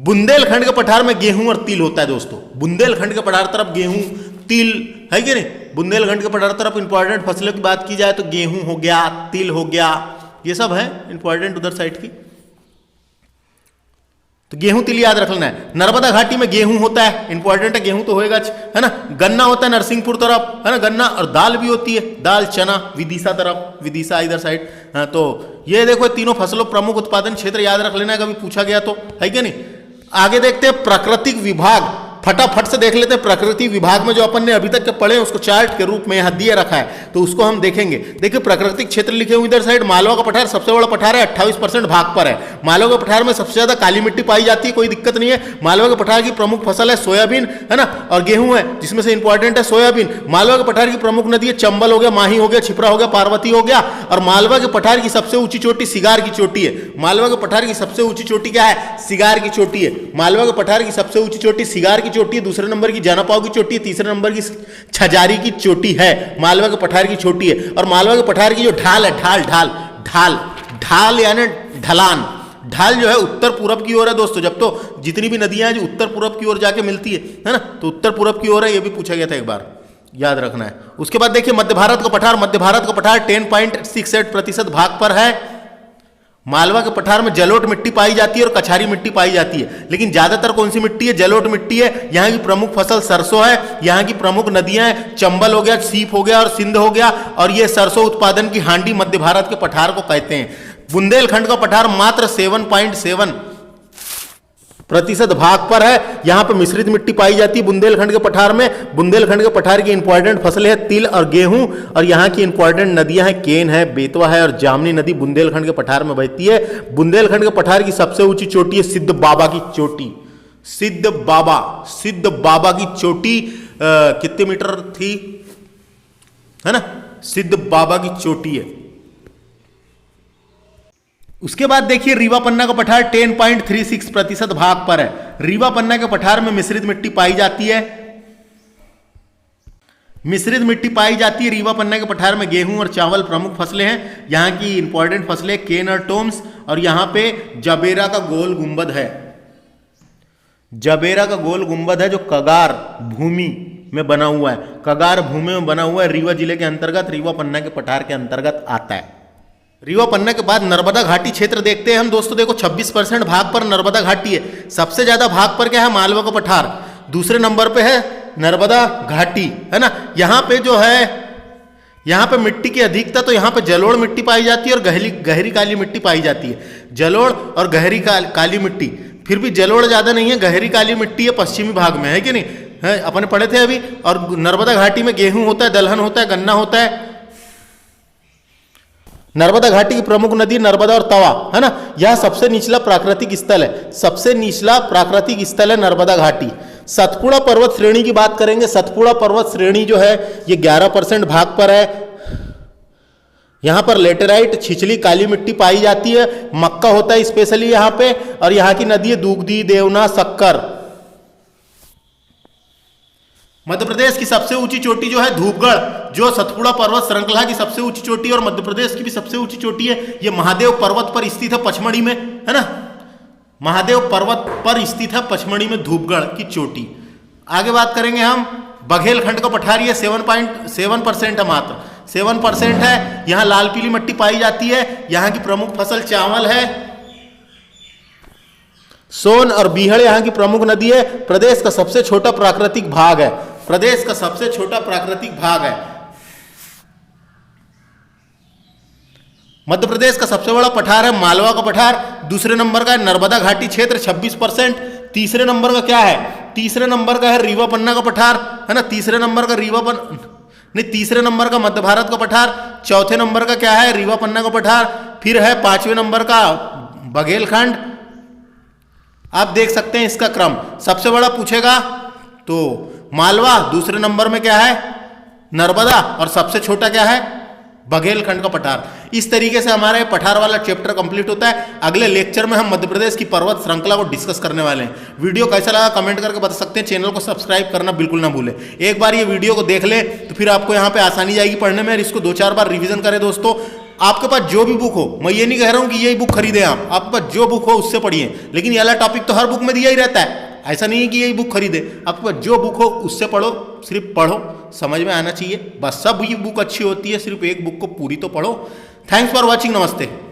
बुंदेलखंड के पठार में गेहूं और तिल होता है दोस्तों। बुंदेलखंड के पठार तरफ गेहूं तिल, है कि नहीं। बुंदेलखंड के पठार तरफ इंपॉर्टेंट फसलों की बात की जाए तो गेहूं हो गया, तिल हो गया, ये सब है इंपॉर्टेंट उधर साइड की। तो गेहूं तिल याद रख लेना है। नर्मदा घाटी में गेहूं होता है, इंपॉर्टेंट है, गेहूं तो होएगा, है ना। गन्ना होता है नरसिंहपुर तरफ, है ना, गन्ना। और दाल भी होती है, दाल चना विदिशा तरफ, विदिशा इधर साइड। हाँ, तो ये देखो तीनों फसलों प्रमुख उत्पादन क्षेत्र याद रख लेना है, कभी पूछा गया तो, है कि नहीं। आगे देखते हैं प्राकृतिक विभाग, फटाफट से देख लेते हैं। प्रकृति विभाग में जो अपन ने अभी तक के पढ़े उसको चार्ट के रूप में यहां दिए रखा है, तो उसको हम देखेंगे। देखिए प्राकृतिक क्षेत्र लिखे हुए इधर साइड, मालवा का पठार सबसे बड़ा पठार है, 28% भाग पर है। मालवा के पठार में सबसे ज्यादा काली मिट्टी पाई जाती है, कोई दिक्कत नहीं है। मालवा के पठार की प्रमुख फसल है सोयाबीन, है ना, और गेहूं है, जिसमें से इंपॉर्टेंट है सोयाबीन। मालवा के पठार की प्रमुख नदी है चंबल हो गया, माही हो गया, छिपरा हो गया, पार्वती हो गया। और मालवा के पठार की सबसे ऊंची चोटी सिगार की चोटी है। मालवा के पठार की सबसे ऊंची चोटी क्या है, सिगार की चोटी है। मालवा के पठार की सबसे ऊंची चोटी सिगार की चोटी है। दूसरे नंबर की जानापाव की चोटी है, तीसरे नंबर की छजारी की चोटी है, मालवा के पठार की चोटी है। और मालवा के पठार की जो ढाल है, ढाल ढाल ढाल ढाल यानी ढलान, ढाल जो है उत्तर पूरब की ओर है दोस्तों। जब तो जितनी भी नदियां हैं जो उत्तर पूरब की ओर जाके मिलती है ना, तो उत्तर पूरब की ओर है, ये भी पूछा गया था एक बार, याद रखना है। उसके बाद देखिए मध्य भारत का पठार, मध्य भारत का पठार 10.68% भाग पर है। मालवा के पठार में जलोट मिट्टी पाई जाती है और कछारी मिट्टी पाई जाती है, लेकिन ज्यादातर कौन सी मिट्टी है, जलोट मिट्टी है। यहाँ की प्रमुख फसल सरसों है, यहाँ की प्रमुख नदियां हैं, चंबल हो गया, सीप हो गया और सिंध हो गया। और ये सरसों उत्पादन की हांडी मध्य भारत के पठार को कहते हैं। बुंदेलखंड का पठार मात्र 7.7% भाग पर है। यहां पे मिश्रित मिट्टी पाई जाती है बुंदेलखंड के पठार में। बुंदेलखंड के पठार की इंपॉर्टेंट फसलें हैं तिल और गेहूं, और यहां की इंपॉर्टेंट नदियां हैं केन है, बेतवा है और जामनी नदी बुंदेलखंड के पठार में बहती है। बुंदेलखंड के पठार की सबसे ऊंची चोटी है सिद्ध बाबा की चोटी। सिद्ध बाबा की चोटी कितने मीटर थी, है ना, सिद्ध बाबा की चोटी है। उसके बाद देखिए रीवा पन्ना का पठार 10.36% भाग पर है। रीवा पन्ना के पठार में मिश्रित मिट्टी पाई जाती है, मिश्रित मिट्टी पाई जाती है। रीवा पन्ना के पठार में गेहूं और चावल प्रमुख फसलें हैं। यहाँ की इंपॉर्टेंट फसलें केन और टोम्स, और यहाँ पे जबेरा का गोल गुंबद है। जबेरा का गोल गुंबद है जो कगार भूमि में बना हुआ है, कगार भूमि में बना हुआ है। रीवा जिले के अंतर्गत, रीवा पन्ना के पठार के अंतर्गत आता है। रीवा पन्ना के बाद नर्मदा घाटी क्षेत्र देखते हैं हम दोस्तों। देखो 26% भाग पर नर्मदा घाटी है। सबसे ज्यादा भाग पर क्या है, मालवा का पठार। दूसरे नंबर पे है नर्मदा घाटी, है ना। यहाँ पे जो है, यहाँ पे मिट्टी की अधिकता, तो यहाँ पे जलोढ़ मिट्टी पाई जाती है और गहरी काली मिट्टी पाई जाती है। जलोढ़ और गहरी काली मिट्टी, फिर भी जलोढ़ ज्यादा नहीं है, गहरी काली मिट्टी है पश्चिमी भाग में, है कि नहीं, है, अपन पढ़े थे अभी। और नर्मदा घाटी में गेहूं होता है, दलहन होता है, गन्ना होता है। नर्मदा घाटी की प्रमुख नदी नर्मदा और तवा, है ना। यह सबसे निचला प्राकृतिक स्थल है, सबसे निचला प्राकृतिक स्थल है नर्मदा घाटी। सतपुड़ा पर्वत श्रेणी की बात करेंगे। सतपुड़ा पर्वत श्रेणी जो है ये 11% भाग पर है। यहां पर लेटेराइट छिछली काली मिट्टी पाई जाती है। मक्का होता है स्पेशली यहां पे, और यहां की नदी है दुगदी, देवना, शक्कर। मध्य प्रदेश की सबसे ऊंची चोटी जो है धूपगढ़, जो सतपुड़ा पर्वत श्रृंखला की सबसे ऊंची चोटी और मध्य प्रदेश की भी सबसे ऊंची चोटी है। ये महादेव पर्वत पर स्थित है पचमढ़ी में, है ना। महादेव पर्वत पर स्थित है पचमढ़ी में धूपगढ़ की चोटी। आगे बात करेंगे हम बघेलखंड का पठार ये 7.7% है, मात्र 7% है। यहां लाल पीली मिट्टी पाई जाती है। यहां की प्रमुख फसल चावल है। सोन और बीहड़ यहां की प्रमुख नदी है। प्रदेश का सबसे छोटा प्राकृतिक भाग है। प्रदेश का सबसे छोटा प्राकृतिक भाग है। मध्य प्रदेश का सबसे बड़ा पठार है मालवा का पठार। दूसरे नंबर का है नर्मदा घाटी क्षेत्र 26%। तीसरे नंबर का क्या है? तीसरे नंबर का है रीवा पन्ना का पठार, है ना। तीसरे नंबर का तीसरे नंबर का मध्य भारत का पठार। चौथे नंबर का क्या है? रीवा पन्ना का पठार। फिर है 5वें नंबर का बघेलखंड। आप देख सकते हैं इसका क्रम। सबसे बड़ा पूछेगा तो मालवा, दूसरे नंबर में क्या है? नर्मदा, और सबसे छोटा क्या है? बघेलखंड का पठार। इस तरीके से हमारा पठार वाला चैप्टर कंप्लीट होता है। अगले लेक्चर में हम मध्य प्रदेश की पर्वत श्रृंखला को डिस्कस करने वाले हैं। वीडियो कैसा लगा कमेंट करके बता सकते हैं। चैनल को सब्सक्राइब करना बिल्कुल ना भूलें। एक बार ये वीडियो को देख ले तो फिर आपको यहाँ पे आसानी जाएगी पढ़ने में। इसको 2-4 बार रिवीजन करें दोस्तों। आपके पास जो भी बुक हो, मैं ये नहीं कह रहा हूं कि यही बुक खरीदें आप, आपके पास जो बुक हो उससे पढ़िए, लेकिन ये वाला टॉपिक तो हर बुक में दिया ही रहता है। ऐसा नहीं है कि यही बुक खरीदे, आपके पास जो बुक हो उससे पढ़ो। सिर्फ पढ़ो, समझ में आना चाहिए बस। सब ये बुक अच्छी होती है, सिर्फ एक बुक को पूरी तो पढ़ो। Thanks for watching. नमस्ते।